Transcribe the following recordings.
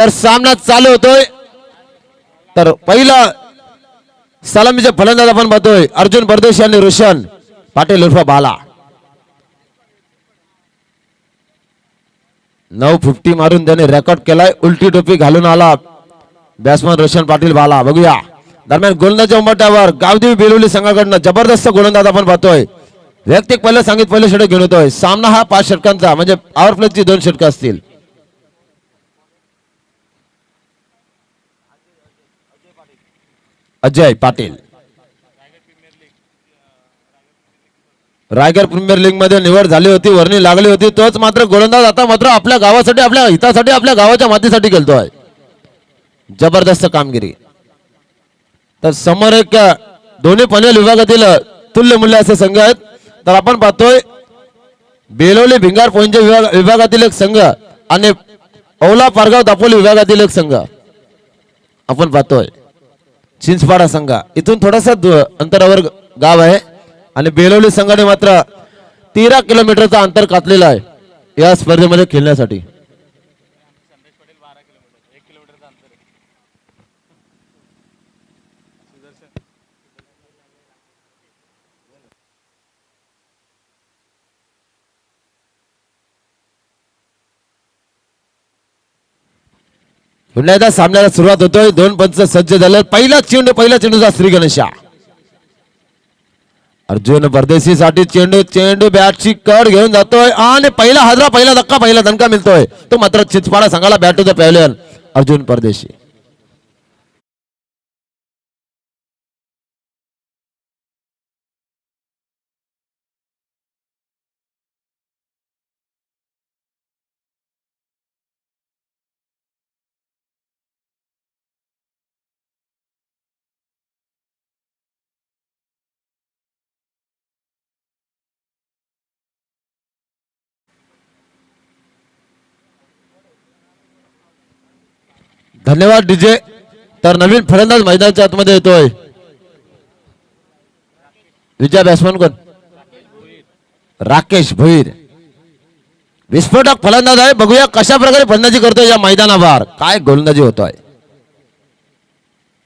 तर सामना चालू होतोय. तर पहिला सलामीचे फलंदाज आपण पाहतोय अर्जुन परदेशी आणि रोशन पाटील उर्फ बाला. 950 मारून त्याने रेकॉर्ड केलाय. उलटी टोपी घालून आला बॅट्समन रोशन पाटील बाला. बघूया दरम्यान गोलंदाजी उंबरठ्यावर गावदेवी बेलवली संघाकडनं जबरदस्त गोलंदाज आपण पाहतोय. वैयक्तिक पहिलं सांगित पहिलं षटक घेऊन येतोय. सामना हा 5 षटकांचा म्हणजे पॉवर प्लेची 2 षटकं असतील. अजय पाटील रायगड प्रीमियर लीग मध्ये निवड झाली होती, वर्णी लागली होती. तोच मात्र गोलंदाज आता मात्र आपल्या गावासाठी आपल्या हितासाठी आपल्या गावाच्या मातीसाठी खेळतोय. जबरदस्त कामगिरी. तर समोर एक दोन्ही पनवेल विभागातील तुल्य मूल्य असे संघ आहेत. तर आपण पाहतोय बेलोली भिंगार पोंजे विभागातील एक संघ आणि औला पारगाव दापोली विभागातील एक संघ आपण पाहतोय. चिंचपाडा संघ इथून थोडासा अंतरावर गाव आहे आणि बेलोली संघाने मात्र 13 किलोमीटरचा अंतर कापलेला आहे या स्पर्धेमध्ये खेळण्यासाठी. पुन्हा एकदा सामन्याला सुरुवात होतोय. 2 पंच सज्ज झाले. पहिला चेंडूचा श्री गणेशा. अर्जुन परदेशीसाठी चेंडू बॅटची कड घेऊन जातोय आणि पहिला हादरा पहिला धक्का पहिला दणका मिळतोय. तो मात्र चिंचपाडा संघाला bat to the pavilion Arjun Pardeshi. धन्यवाद डीजे. तर नवीन फलंदाज मैदानाच्या आतमध्ये येतोय. विजय बॅट्समन कोण? राकेश भोईर. विस्फोटक फलंदाज आहे. बघूया कशा प्रकारे फलंदाजी करतोय या मैदानावर. काय गोलंदाजी होतोय.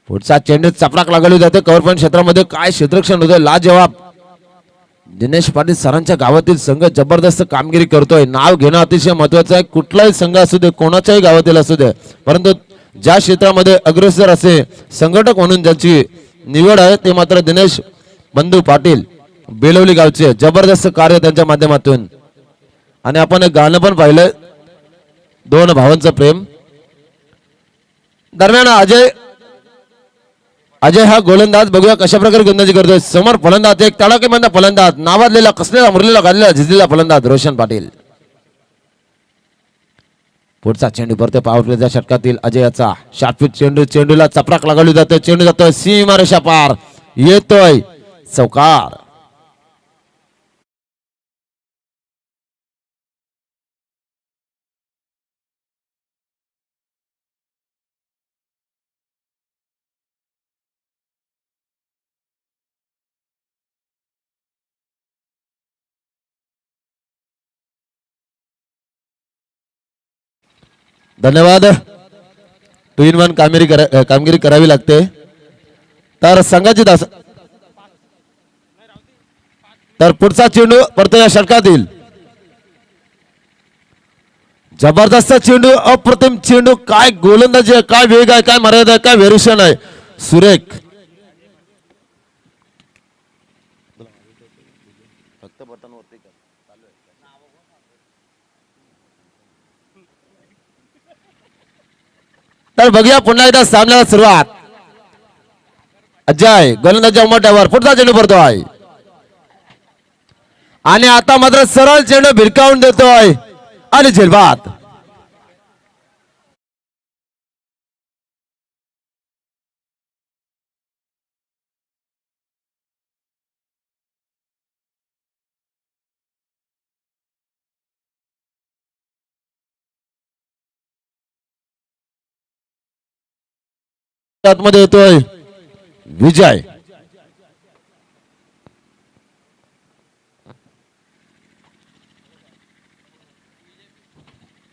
पुढचा चेंडू चपराक लागली जाते. कव्हर पॉईंट क्षेत्रामध्ये काय क्षेत्ररक्षण होतोय लाजवाब. दिनेश पाटील सरांच्या गावातील संघ जबरदस्त कामगिरी करतोय. नाव घेणं अतिशय महत्वाचं आहे. कुठलाही संघ असू दे, कोणाच्याही गावातील असू दे, परंतु ज्या क्षेत्रामध्ये अग्रेसर असे संघटक म्हणून ज्याची निवड आहे ते मात्र दिनेश बंधू पाटील बेलवली गावचे. जबरदस्त कार्य त्यांच्या माध्यमातून. आणि आपण एक गाणं पण पाहिलं, 2 भावांचं प्रेम. दरम्यान अजय हा गोलंदाज बघूया कशा प्रकारे गोलंदाजी करतोय. समोर फलंदाज एक तडाखेबंद फलंदाज, नावाजलेला कसलेला मुरलेला घातलेला झिजलेला फलंदाज रोशन पाटील. पुढचा चेंडू परत पॉवर प्लेच्या षटकातील अजयचा शॉर्टपिच चेंडूला चपराक लागवली जाते. चेंडू जातोय सीमारेषा पार, येतोय चौकार. धन्यवाद. 2 in 1 कामगिरी करावी लागते. तर संघाची तर पुढचा चेंडू परत या षटकातील जबरदस्त चेंडू, अप्रतिम चेंडू. काय गोलंदाजी आहे, काय वेग आहे, काय मर्यादा आहे, काय व्हेरिएशन आहे. सुरेख. तर बघूया पुन्हा एकदा सामन्याला सुरुवात. अजय गोलंदाजी उंबरठ्यावर. पुढचा चेंडू पडतोय आणि आता मात्र सरळ चेंडू भिरकावून देतोय आणि झेलबाद. आतमध्ये येतोय विजय.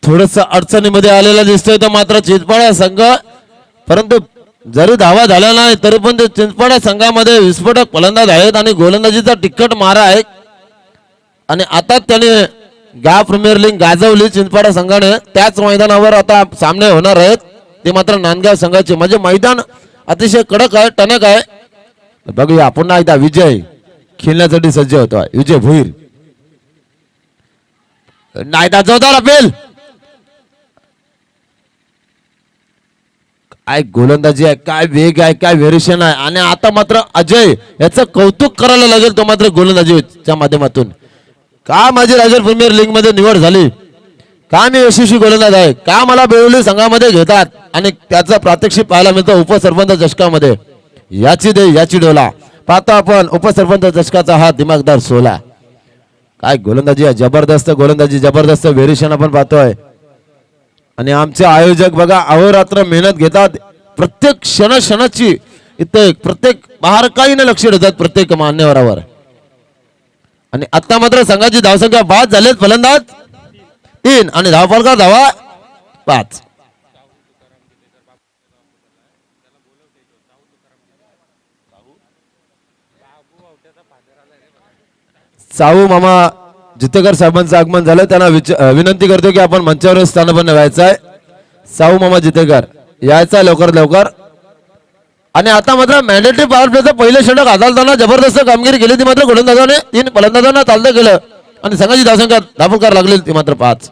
थोडस अडचणीमध्ये आलेला दिसतोय तो मात्र चिंचपाडा संघ, परंतु जरी धावा झाला नाही तरी पण ते चिंचपाडा संघामध्ये विस्फोटक फलंदाज आहेत आणि गोलंदाजीचा तिखट मारा आहे. आणि आता त्याने प्रीमियर लीग गाजवली चिंचपाडा संघाने. त्याच मैदानावर आता सामने होणार आहेत, ते मात्र नांदगाव संघाचे. म्हणजे मैदान अतिशय कडक आहे, टणक आहे. बघूया पुन्हा एकदा विजय खेळण्यासाठी सज्ज होतोय. विजय भोईर नायदा जोरदार अपील. काय गोलंदाजी आहे, काय वेग आहे, काय व्हेरिएशन आहे. आणि आता मात्र अजय याचं कौतुक करायला लागेल तो मात्र गोलंदाजीच्या माध्यमातून. का माझी रायगड प्रीमियर लीग मध्ये निवड झाली, का मी यशस्वी गोलंदाज आहे, का मला बेवली संघामध्ये घेतात आणि त्याचा प्रात्यक्षिक पाहायला मिळतं उपसरपंच चषकामध्ये. याची दे याची डोला पाहतो आपण. उपसरपंच चषकाचा हा दिमागदार सोला. काय गोलंदाजी आहे, जबरदस्त गोलंदाजी, जबरदस्त व्हेरिएशन आपण पाहतोय. आणि आमचे आयोजक बघा अहोरात्र मेहनत घेतात. प्रत्येक क्षणाची इथे प्रत्येक बारकाईने लक्ष देतात प्रत्येक मान्यवरावर. आणि आता मात्र संघाची धावसंख्या 5 झालेत. फलंदाज 3 आणि धावफलकार धावा 5. साहू मामा जितेकर साहेबांचं आगमन झालं. त्यांना विनंती करतो की आपण मंचावर स्थानपन्न व्हायचं आहे. साहू मामा जितेकर यायचा लवकर लवकर. आणि आता मात्र मॅन्डेटरी पॉवर प्लेचं पहिले षटक हाताळताना जबरदस्त कामगिरी केली ती मात्र गोलंदाजाने. 3 फलंदाजांना चालतं केलं आणि संघाची धावसंख्या धावफलकार लागली ती मात्र 5.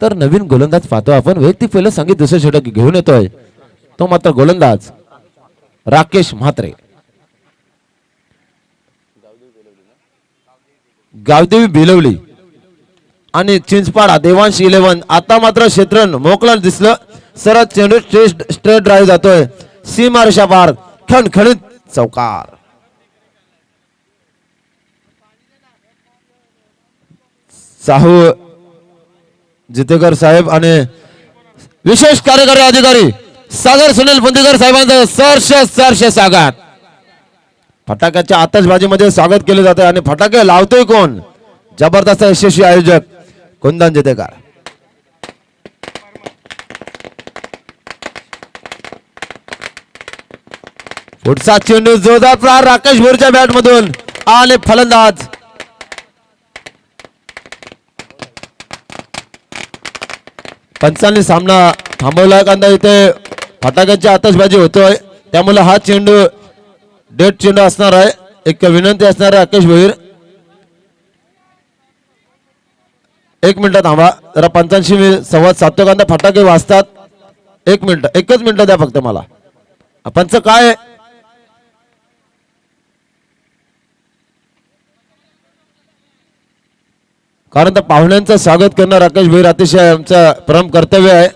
तर नवीन गोलंदाज पाहतो आपण. वैयक्तिक पहिलं संगीत दुसरं षटक घेऊन येतोय तो मात्र गोलंदाज राकेश म्हात्रे. गावदेवी बेलवली आणि चिंचपाडा देवांश 11. आता मात्र क्षेत्रन मोकळं दिसलं. सरळ चेंडू स्ट्रेट ड्राईव्ह जातोय सीमारेषा पार, खणखणीत चौकार. साहू जितेकर साहेब आणि विशेष कार्यकारी अधिकारी सागर सुनील पुंदीकर साहेबांचं सहर्ष स्वागत. फटाक्याच्या आतषबाजीमध्ये स्वागत केले जाते आणि फटाके लावतोय कोण, जबरदस्त यशस्वी आयोजक कुंदन जितेकर. पुढचा चेंडू जोरदार प्रहार राकेश भोरच्या बॅट मधून आणि फलंदाज पंचांनी सामना थांबवला. कांदा इथे फटाक्याची आतषबाजी होतोय त्यामुळे हा चेंडू डेट चेंडू असणार आहे. एक विनंती असणार आहे राकेश भोईर, 1 मिनिट थांबा जरा. पंचांशी मी संवाद साधतो. कांदा फटाके वाजतात. 1 मिनिट, एकच मिनिट द्या फक्त मला. पंच काय कारण तर पाहुण्यांचं स्वागत करणं राकेश भोईर अतिशय आमचं परम कर्तव्य आहे.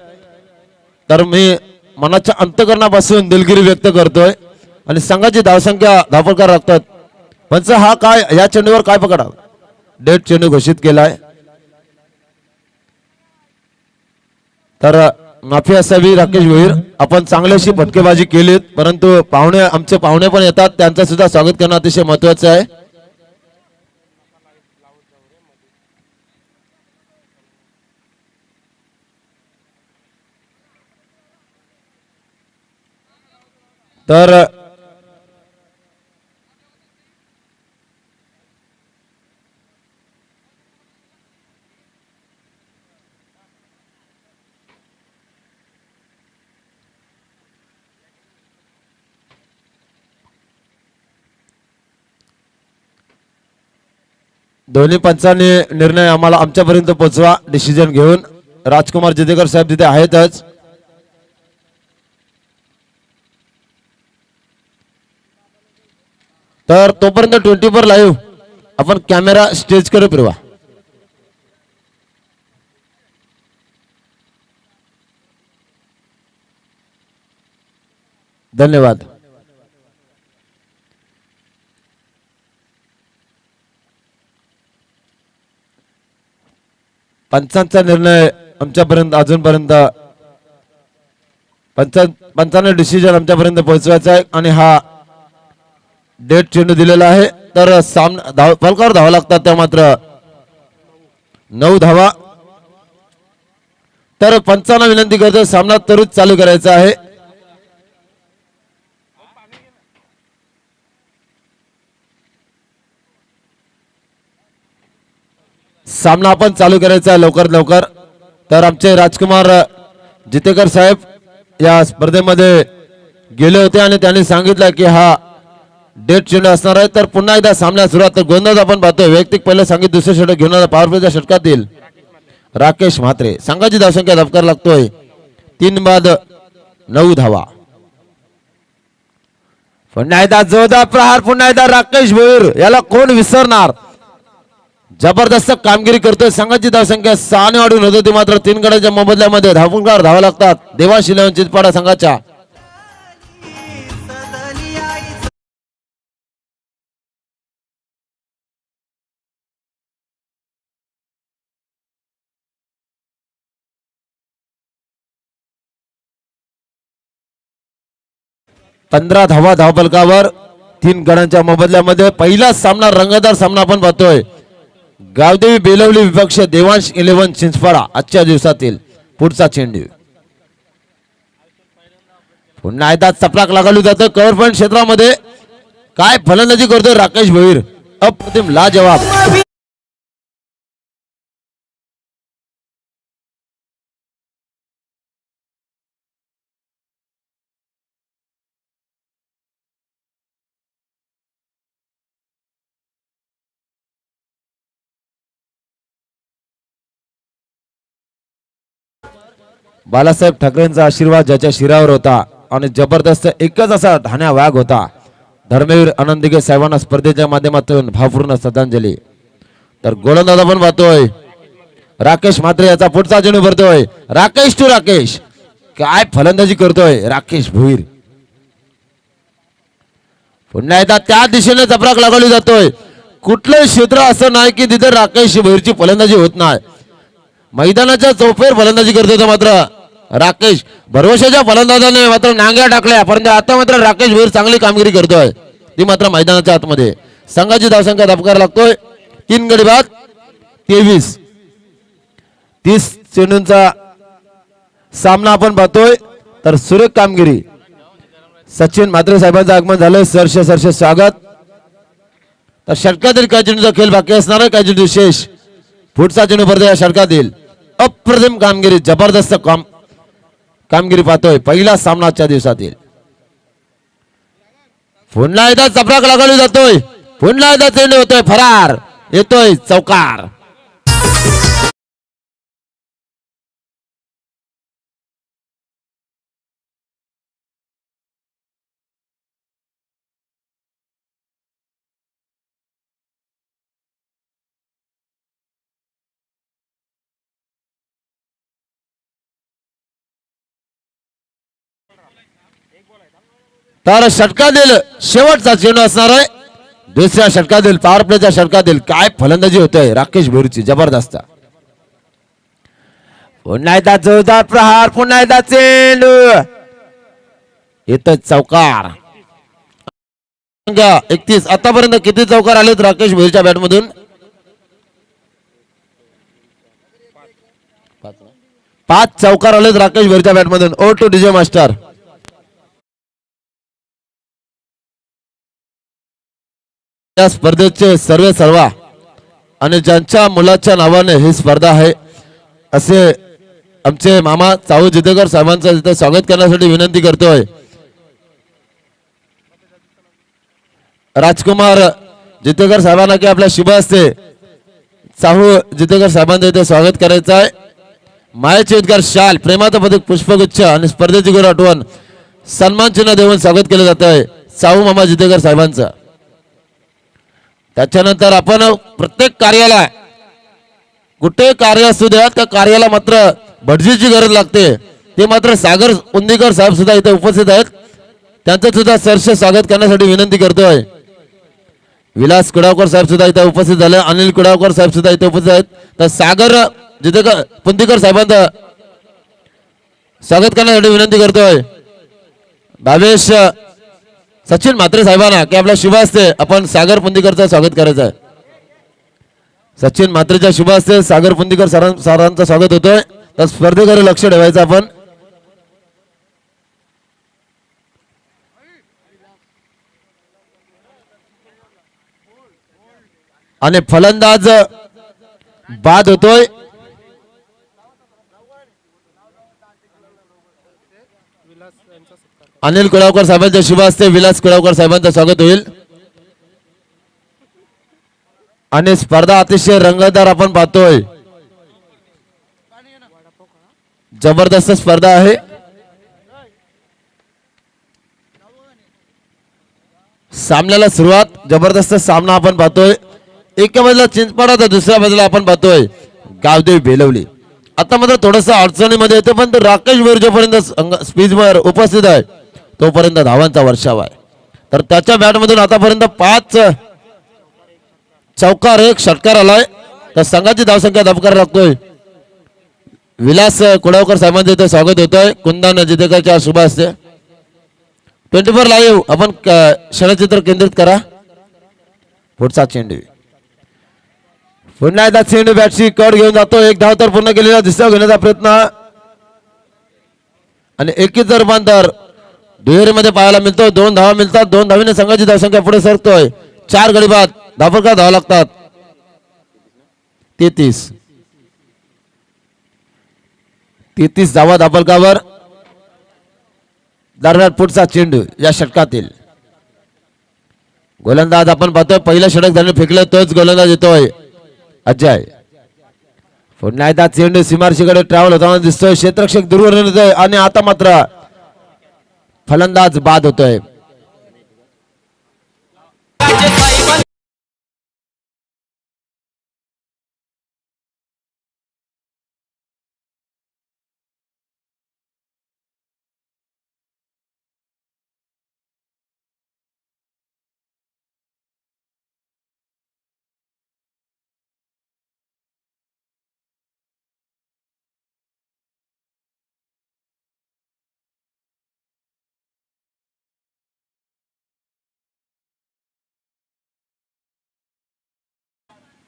तर मी मनाच्या अंतकरणापासून दिलगिरी व्यक्त करतोय आणि संघाची धावसंख्या धावफलकार राखतात. पंच हा काय या चेंडूवर काय पकडा, डेट चेंडू घोषित केलाय. तर माफी असावी राकेश भोईर, आपण चांगलीशी फटकेबाजी केलीत परंतु पाहुणे आमचे पाहुणे पण येतात, त्यांचं सुद्धा स्वागत करणं अतिशय महत्वाचं आहे. तर दोन्ही पंचांनी निर्णय आम्हाला आमच्यापर्यंत पोहोचवा डिसिजन घेऊन. राजकुमार जितेकर साहेब तिथे आहेतच. तर तोपर्यंत 24 लाईव्ह आपण कॅमेरा स्टेज कडे फिरवा. धन्यवाद. पंचांचा निर्णय आमच्यापर्यंत अजूनपर्यंत पंचांना डिसिजन आमच्यापर्यंत पोहोचवायचा आहे आणि हा डेट चेंडू दिलेला आहे. तर सामना फलकावर धावा लागतात त्या मात्र 9 धावा. तर पंचांना विनंती करतो सामना त्वरित चालू करायचा आहे. सामना आपण चालू करायचा आहे लवकर लवकर. तर आमचे राजकुमार जितेकर साहेब या स्पर्धेमध्ये गेले होते आणि त्यांनी सांगितलं की हा डेट चेंडू असणार आहे. तर पुन्हा एकदा सामन्यात सुरुवात. तर गोंधळ आपण पाहतोय वैयक्तिक पहिले सांगित दुसरे षटक घेऊन पॉवर प्लेच्या षटकातील राकेश म्हात्रे. संघाची धावसंख्या धबकार लागतोय 3 बाद 9 धावा. पुन्हा एकदा जोरदार प्रहार. पुन्हा एकदा राकेश भोईर याला कोण विसरणार. जबरदस्त कामगिरी करतोय. संघाची धावसंख्या 6 ने वाढून होती मात्र 3 गड्यांच्या मोबदल्यामध्ये धावफुंकार धावा लागतात देवांश 11 चिंचपाडा संघाच्या. पंधरा धावा धावफलकावर 3 गड्यांच्या मोबदल्यामध्ये. पहिला सामना रंगतदार सामना आपण पाहतोय. गावदेवी बेलवली विपक्ष देवांश 11 चिंचपाडा. आजच्या दिवसातील पुढचा चेंडू पुन्हा एकदा चपराक लागवली जातं कव्हर पॉइंट क्षेत्रामध्ये. काय फलंदाजी करतोय राकेश भोईर. अप्रतिम लाजवाब. बालासाहेब ठाकरेंचा आशीर्वाद ज्याच्या शिरावर होता आणि जबरदस्त एकच असा ठाण्या वाघ होता. धर्मवीर आनंद दिघे साहेबांना स्पर्धेच्या माध्यमातून भावपूर्ण श्रद्धांजली. तर गोलंदाज आपण पाहतोय राकेश म्हात्रे याचा पुढचा चेंडू भरतोय. राकेश टू राकेश. काय फलंदाजी करतोय राकेश भोईर. पुन्हा एकदा त्या दिशेने चपराक लागवली जातोय. कुठलंही क्षेत्र असं नाही की तिथे राकेश भोईरची फलंदाजी होत नाही. मैदानाच्या चौफेर फलंदाजी करतोय मात्र राकेश भरवशाच्या फलंदाजाने मात्र नांग्या टाकल्या परंतु आता मात्र राकेश भोईर चांगली कामगिरी करतोय ती मात्र मैदानाच्या आतमध्ये. संघाची धावसंख्या धबकार लागतोय 3 गडी बाद 23. 30 चेंडूंचा सामना आपण पाहतोय. तर सुरेख कामगिरी. सचिन म्हात्रे साहेबांचं आगमन झालंय. सरसे स्वागत. तर षटकातील काही चेंडूचा खेळ बाकी असणार आहे. काही चेंडू शेष. पुढचा चेंडू भरतो या षटकातील. अप्रतिम कामगिरी. जबरदस्त कामगिरी पाहतोय पहिला सामनाच्या दिवसातील. पुन्हा एकदा चपराक लागवली जातोय. पुन्हा एकदा चेंडू होतोय फरार. येतोय चौकार. तर षटकातील शेवटचा चेंडू असणार आहे. दुसऱ्या षटकातील पॉवर प्लेच्या षटकातील काय फलंदाजी होतोय राकेश भोईरची जबरदस्त. पुन्हा एकदा जोरदार प्रहार. पुन्हा एकदा चेंडू येतोय चौकार. 31. आतापर्यंत किती चौकार आलेत राकेश भोईरच्या बॅटमधून. 5 चौकार आलेत राकेश भोईरच्या बॅटमधून. O two DJ master. या स्पर्धेचे सर्वा आणि ज्यांच्या मुलाच्या नावाने ही स्पर्धा आहे असे आमचे मामा चाऊ जितेकर साहेबांचं इथे स्वागत करण्यासाठी विनंती करतोय. राजकुमार जितेकर साहेबांना की आपल्या शुभ हस्ते चाहू जितेकर साहेबांचं इथे स्वागत करायचं आहे. मायाचे उद्गार शाल प्रेमाचं पदक पुष्पगुच्छ आणि स्पर्धेची गोड आठवण सन्मान चिन्ह देऊन स्वागत केलं जात आहे चाहू मामा जितेकर साहेबांचं. त्याच्यानंतर आपण प्रत्येक कार्याला कुठे कार्य असू द्या त्या कार्याला मात्र भटजीची गरज लागते. ते मात्र सागर उंदीकर साहेब सुद्धा इथे उपस्थित आहेत. त्यांचं सुद्धा सरसे स्वागत करण्यासाठी विनंती करतोय. विलास कुडावकर साहेब सुद्धा इथे उपस्थित झाले. अनिल कुडावकर साहेब सुद्धा इथे उपस्थित आहेत. तर सागर जितेकर पुंदीकर साहेबांचं स्वागत करण्यासाठी विनंती करतोय. भावेश सचिन म्हात्रे साहेबांना की आपल्या शुभ हस्ते आपण सागर पुंदीकरचं स्वागत करायचं आहे. सचिन म्हात्रेच्या शुभ हस्ते सागर पुंदीकर सरांचं स्वागत होतोय. तर स्पर्धेकडे लक्ष ठेवायचं आपण. आणि फलंदाज बाद होतोय. अनिल कुळावकर साहेबांच्या शुभ हस्ते विलास कुळावकर साहेबांचं स्वागत होईल. आणि स्पर्धा अतिशय रंगतदार आपण पाहतोय. जबरदस्त स्पर्धा आहे. सामन्याला सुरुवात जबरदस्त सामना आपण पाहतोय. एका बाजूला चिंचपाडा तर दुसऱ्या बाजूला आपण पाहतोय गावदेवी बेलवली. आता मात्र थोडस अडचणीमध्ये येते पण राकेश भोईर जोपर्यंत स्पीचवर उपस्थित आहे तोपर्यंत धावांचा वर्षाव आहे. तर त्याच्या बॅटमधून आतापर्यंत 5 चौकार 1 षटकार आलाय. तर संघाची धावसंख्या धापकार लागतोय. विलास कुडावकर साहेबांचे इथे स्वागत होतोय. कुंदन जितेकरच्या शुभ हस्ते 24 लाईव्ह आपण क्षणचित्र केंद्रित करा. पुढचा चेंडू पुन्हा एकदा चेंडू बॅटची कड घेऊन जातो. 1 धाव तर पूर्ण केलेला दुसरा घेण्याचा प्रयत्न आणि एकीच रूपांतर दुहेरीमध्ये पाहायला मिळतो. 2 धावा मिळतात. 2 धावीने संघाची धावसंख्या पुढे सरकतोय. 4 गडी बाद धावफलका धावा लागतात. 33 धावा धावफलकावर. दरम्यान पुढचा चेंडू या षटकातील गोलंदाज आपण पाहतोय. पहिलं षटक त्याने फेकलं तोच गोलंदाज येतोय अजय. पुन्हा एकदा चेंडू सीमारशीकडे ट्रॅव्हल होताना दिसतोय. क्षेत्ररक्षक दूरवर येतोय आणि आता मात्र फलंदाज बाद होतोय.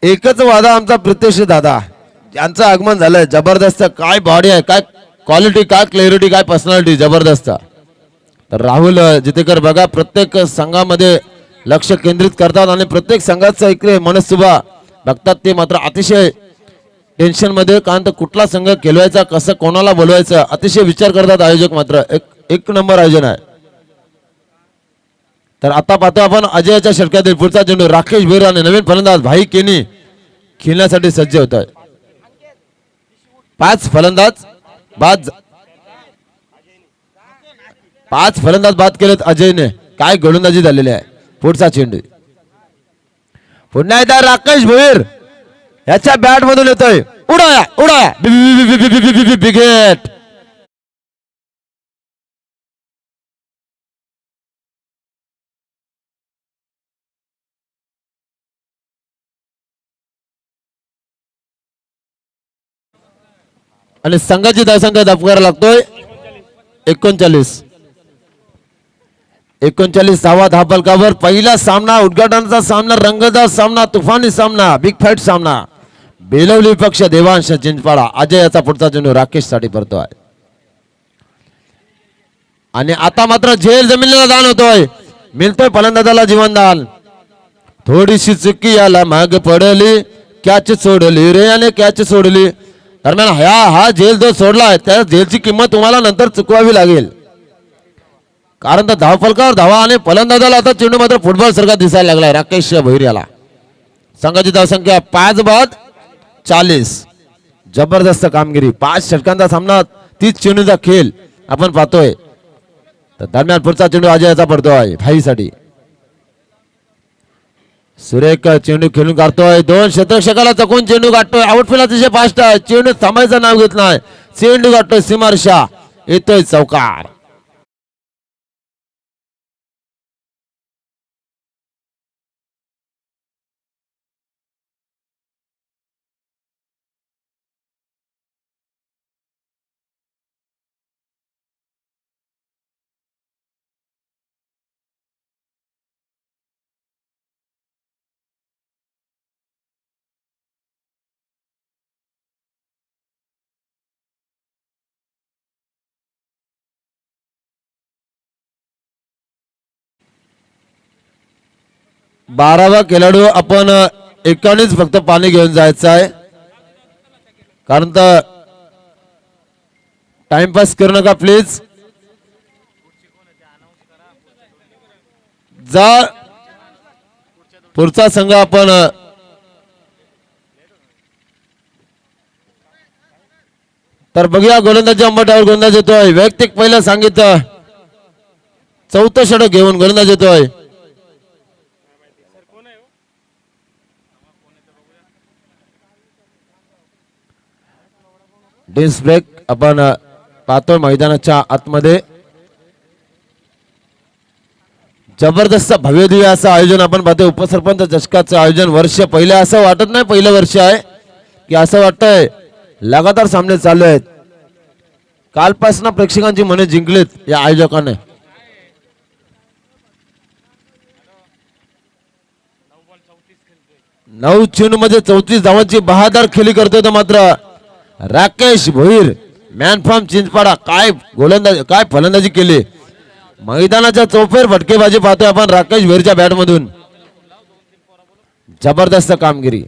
एकच वादा आमचा प्रत्यक्ष दादा यांचं आगमन झालंय. जबरदस्त काय बॉडी आहे, काय क्वालिटी, काय क्लॅरिटी, काय पर्सनॅलिटी जबरदस्त. तर राहुल जितेकर बघा प्रत्येक संघामध्ये लक्ष केंद्रित करतात आणि प्रत्येक संघाचा इकडे मनस्सुबा बघतात. ते मात्र अतिशय टेन्शन मध्ये कारण तर कुठला संघ खेळवायचा कसं कोणाला बोलवायचं अतिशय विचार करतात आयोजक. मात्र एक नंबर आयोजन आहे. तर आता पाहतो आपण अजयच्या षटकातील पुढचा चेंडू राकेश भोईर आणि नवीन फलंदाज भाई केनी खेळण्यासाठी सज्ज होत आहे. 5 फलंदाज बाद 5 फलंदाज बाद केलेत अजयने. काय गोलंदाजी झालेली आहे. पुढचा चेंडू पुन्हा एकदा राकेश भोईर याच्या बॅट मधून येतोय. उडाया उडाया बिगेट. आणि संघाची धावसंख्या धापकारा लागतोय 39 धावा धावफलकावर. पहिला सामना उद्घाटनाचा सामना रंगतदार सामना तुफानी सामना बिग फाईट सामना बेलवली पक्ष देवांश चिंचपाडा. अजय याचा पुढचा चेंडू राकेश साठी पडतो आहे. आणि आता मात्र झेल जमिनीला दान होतोय. मिळतोय फलंदाजाला जीवनदान. थोडीशी चुकी याला माग पडली कॅच सोडली रे आणि कॅच सोडली. दरम्यान हा झेल जो सोडलाय त्या झेलची किंमत तुम्हाला नंतर चुकवावी लागेल. कारण तर धावफलकावर धावा आणि फलंदाजाला आता चेंडू मात्र फुटबॉल सारखा दिसायला लागलाय. राकेश भोईर याला संघाची धावसंख्या 5 बाद 40. जबरदस्त कामगिरी. 5 षटकांचा सामना 30 चेंडूचा खेळ आपण पाहतोय. तर दरम्यान पुढचा चेंडू अजयचा पडतोय भाईसाठी. सुरेख चेंडू खेळून काढतोय. 2 क्षेत्ररक्षकाला चकून चेंडू काढतोय. आउटफील्ड अतिशय फास्ट आहे. चेंडू थांबायचं नाव घेत नाही. चेंडू काढतोय सीमारेषा येतोय चौकार. 12वा खेळाडू आपण एकानेच फक्त पाणी घेऊन जायचं आहे, कारण तर टाइमपास करू नका प्लीज. जा पुढचा संघ आपण तर बघूया. गोलंदाजी अंबटावर गोलंदाज येतोय. वैयक्तिक पहिलं सांगितलं, चौथं षटक घेऊन गोलंदाज येतोय. डिस्क ब्रेक आपण पाहतोय मैदानाच्या आतमध्ये. जबरदस्त भव्य दिव्य असं आयोजन आपण पाहतोय. उपसरपंच चषकाचं आयोजन वर्ष पहिलं असं वाटत नाही, पहिलं वर्ष आहे की असं वाटतंय लगातार सामने चालू आहेत. कालपासून प्रेक्षकांची मने जिंकलीत या आयोजकाने. 9 चेंडू मध्ये 34 धावांची बहादर खेळी करतोय. तर मात्र राकेश भोईर मॅन फ्रॉम चिंचपाडा काय गोलंदाजी काय फलंदाजी केली. मैदानाच्या चौफेर फटकेबाजी पाहतोय आपण राकेश भोईरच्या बॅट मधून. जबरदस्त कामगिरी.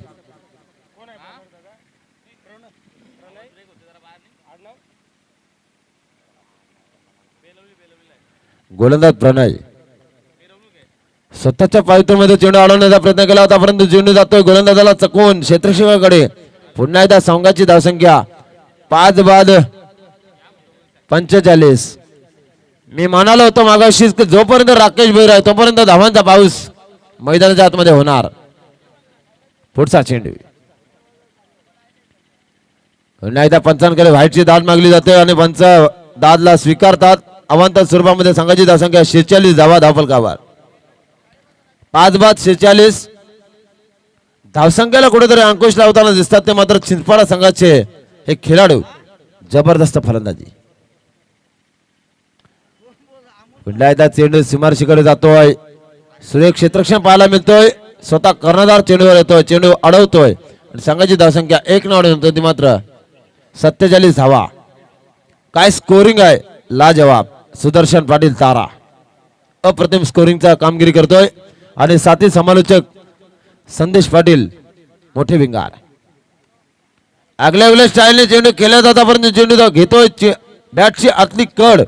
गोलंदाज प्रणय स्वतःच्या पायथ्यामध्ये चेंडू अडवण्याचा प्रयत्न केला होता, परंतु चेंडू जातोय गोलंदाजाला चकवून क्षेत्ररक्षकाकडे. पुन्हा एकदा संघाची धावसंख्या 5 बाद 45. मी म्हणालो होतो मागाशीच की जोपर्यंत राकेश भोईर आहे तोपर्यंत धावांचा पाऊस मैदानाच्या आतमध्ये होणार. पुढचा चेंडू पुन्हा एकदा पंचांकडे व्हाईटची दाद मागली जाते आणि पंच दादला स्वीकारतात. अवांतर स्वरूपामध्ये संघाची धावसंख्या 46 धावा धावफलकावर. 5 बाद 46. धावसंख्येला कुठेतरी अंकुश लावताना दिसतात ते मात्र चिंचपाडा संघाचे हे खेळाडू. जबरदस्त फलंदाजी. पुन्हा एकदा चेंडू सीमारशीकडे जातोय. सुरेख क्षेत्ररक्षण पाहायला मिळतोय. स्वतः कर्णधार चेंडूवर येतोय, चेंडू अडवतोय आणि संघाची धावसंख्या 1 न अडवतोय ती मात्र 47 धावा. काय स्कोरिंग आहे लाजवाब. सुदर्शन पाटील तारा अप्रतिम स्कोरिंगचा कामगिरी करतोय आणि साथी समालोचक संदेश पाटील मोठे विंगार. आगल्या स्टाईलने चेंडू केला जाता परंतु चेंडू घेतोय बॅटची आतली कड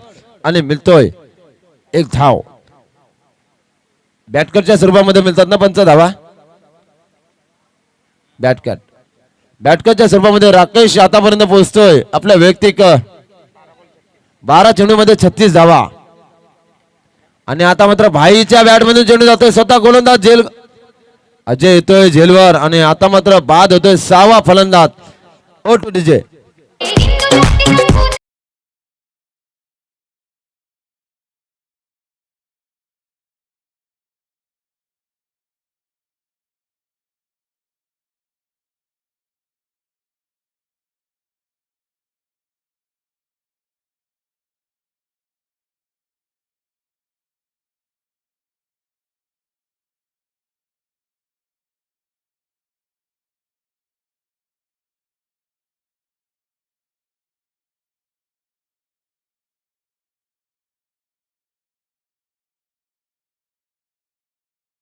आणि मिळतोय 1 धाव. बॅटकटच्या स्वरूपामध्ये मिळतात ना पंच धावा. बॅटकटच्या स्वरूपामध्ये राकेश आतापर्यंत पोहोचतोय आपल्या वैयक्तिक 12 चेंडू मध्ये 36 धावा. आणि आता मात्र भाईच्या बॅट मधून चेंडू जातोय. स्वतः गोलंदाज जेल अजय येतोय झेलवर आणि आता मात्र बाद होतोय 6वा फलंदाज ओ टू डीजे.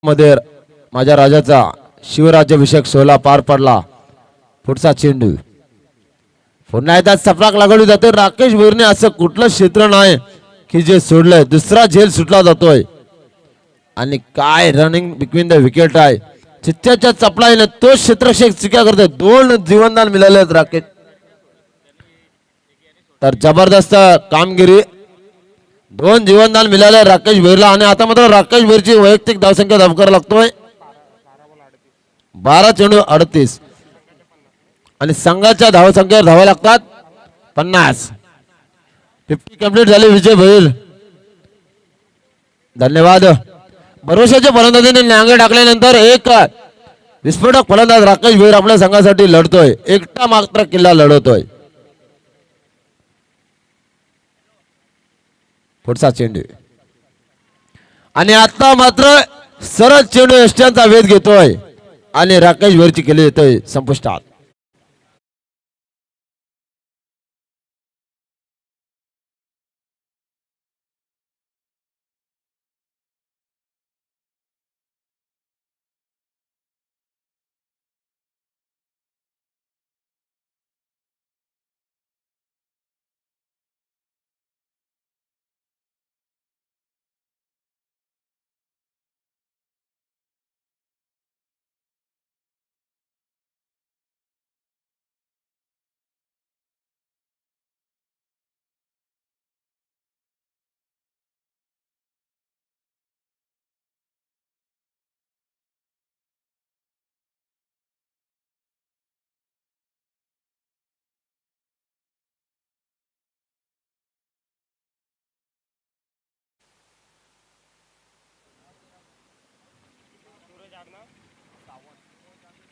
मध्ये माझ्या राजाचा शिवराज्याभिषेक सोहळा पार पडला. पुढचा चेंडू पुन्हा एकदा सपराक लागवली जाते. राकेश भोईरने असं कुठलं क्षेत्र नाही की जे सोडलंय. दुसरा झेल सुटला जातोय आणि काय रनिंग बिटवीन द विकेट आहे. चित्त्याच्या चपलाईने तो क्षेत्ररक्षक चुक्या करतोय. 2 जीवनदान मिळाले आहेत राकेश. तर जबरदस्त कामगिरी. 2 जीवनदान मिळाले राकेश भोईरला आणि आता मात्र राकेश भोईरची वैयक्तिक धावसंख्या धावकर लागतोय 12 चेंडू 38 आणि संघाच्या धावसंख्येवर धावा लागतात 50. 50 कंप्लीट झाले विजय भोईर. धन्यवाद. भरोशाच्या फलंदाजीने नांगे टाकल्यानंतर एक विस्फोटक फलंदाज राकेश भोईर आपल्या संघासाठी लढतोय. एकटा मात्र किल्ला लढवतोय. पुढचा चेंडू आणि आता मात्र सरळ चेंडू यष्ट्यांचा वेध घेतोय आणि राकेश भोईरची केली येतोय संपुष्टात.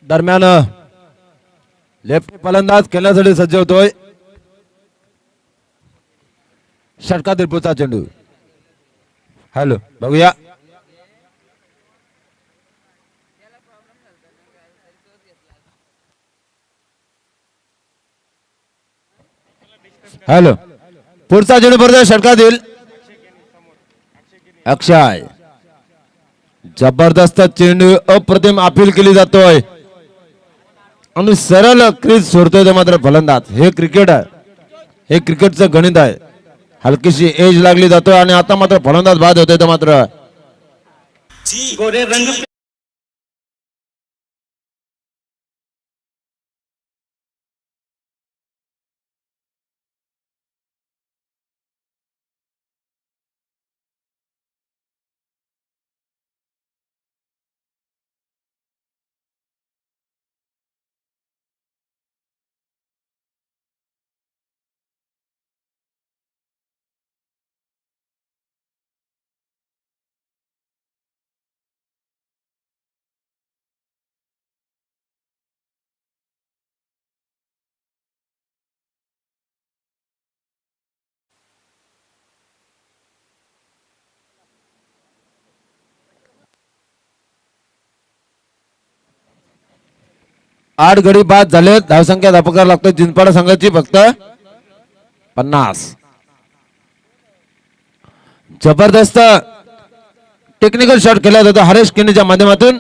दरम्यान लेफ्ट फलंदाज खेळण्यासाठी सज्ज होतोय. षटकातील पुढचा चेंडू. हॅलो बघूया. हॅलो पुढचा चेंडू परत षटकातील अक्षय. जबरदस्त चेंडू अप्रतिम अपील केली जातोय आणि सरळ क्रीज सोडतोय तो मात्र फलंदाज. हे क्रिकेट आहे, हे क्रिकेटचं गणित आहे. हलकीशी एज लागली जातोय आणि आता मात्र फलंदाज बाद होतोय तो मात्र. गोरे रंग 8 गडी बाद झाले. धावसंख्या धापकार लागतो जिंतपाडा संघाची फक्त 50. जबरदस्त टेक्निकल शॉट केला जातो हरेश किनीच्या माध्यमातून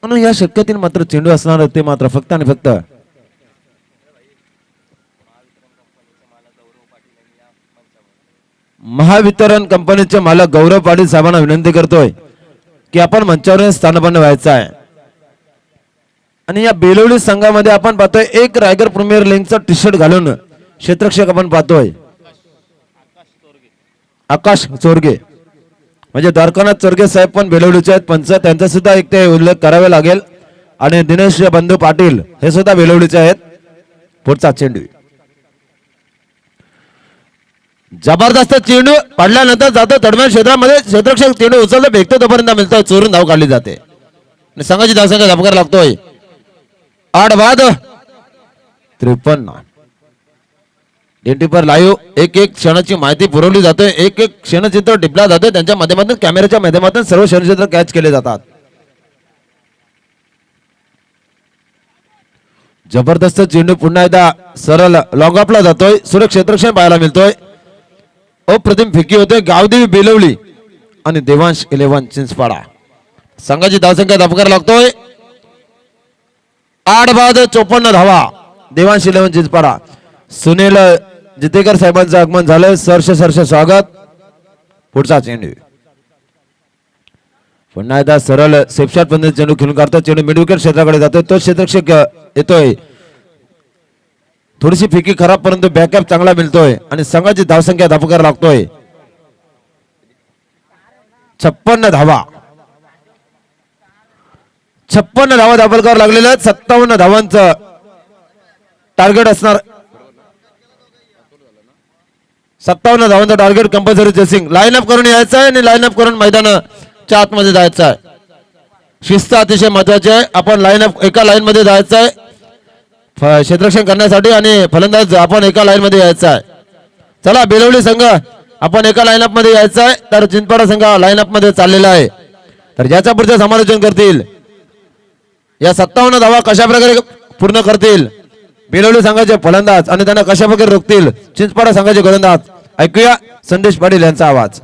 आणि या षटकातील मात्र चेंडू असणार होते मात्र फक्त आणि फक्त महावितरण कंपनीचे मालक गौरव पाटील साहेबांना विनंती करतोय की आपण मंचावर स्थानपन्न व्हायचं आहे. आणि या बेलवली संघामध्ये आपण पाहतोय एक रायगर प्रीमियर लीगचा टी शर्ट घालून क्षेत्ररक्षक आपण पाहतोय आकाश चोरगे, म्हणजे द्वारकानाथ चोरगे साहेब पण बेलवलीचे आहेत पंच, त्यांचा सुद्धा एक ते उल्लेख करावा लागेल. आणि दिनेश बंधू पाटील हे सुद्धा बेलवलीचे आहेत. पुढचा चेंडू जबरदस्त चेंडू पडल्यानंतर जातो तडम्या क्षेत्रामध्ये. क्षेत्ररक्षक चेंडू उचलतो फेकतो तोपर्यंत मिळतोय, चोरून धाव काढली जाते आणि संघाची धावसंख्या धापकार लागतोय 8 बाद 53. पर लाईव्ह एक एक क्षणाची माहिती पुरवली जाते, एक एक क्षणचित्र टिपला जाते त्यांच्या माध्यमातून, कॅमेऱ्याच्या माध्यमातून सर्व क्षणचित्र कॅच केले जातात. जबरदस्त चेंडू पुन्हा एकदा सरळ लॉंग ऑफला जातोय. सुरक्षित क्षेत्ररक्षण पाहायला मिळतोय. अप्रतिम फेकी होते गावदेवी बेलवली आणि देवांश 11 चिंचपाडा. संघाची धावसंख्या धापकार लागतोय 8 बाद 54 धावा. देवांश 11 चिंचपाडा. सुनील जितेकर साहेबांचं आगमन झालंय, सरसे स्वागत. पुढचा चेंडू पुन्हा एकदा सरळ सेफशॉट पद्धतीने चेंडू खेळून काढतो. चेंडू मिड विकेट क्षेत्राकडे जातोय, तो क्षेत्ररक्षक येतोय. थोडीशी फेकी खराब परंतु बॅकअप चांगला मिळतोय आणि संघाची धावसंख्या धापकार लागतोय 56 धावा. 56 धावा धापकार लागलेल्या आहेत. 57 धावांचं टार्गेट असणार. 57 धावांचं target compulsory chasing. Line up करून यायचं आहे आणि लाईन अप करून मैदानाच्या आतमध्ये जायचं आहे. शिस्त अतिशय महत्वाची आहे. आपण लाईन अप एका लाईन मध्ये जायचं आहे क्षेत्ररक्षण करण्यासाठी आणि फलंदाज आपण एका लाईन मध्ये यायचं आहे. चला बेलवली संघ आपण एका लाईन अप मध्ये यायचं आहे, तर चिंचपाडा संघ लाईन अप मध्ये चाललेला आहे. तर ज्याच्या पुढचे समालोचन करतील या 57 धावा कशा प्रकारे पूर्ण करतील बेलवली संघाचे फलंदाज आणि त्यांना कशा प्रकारे रोखतील चिंचपाडा संघाचे गोलंदाज, ऐकूया संदेश पाटील यांचा आवाज.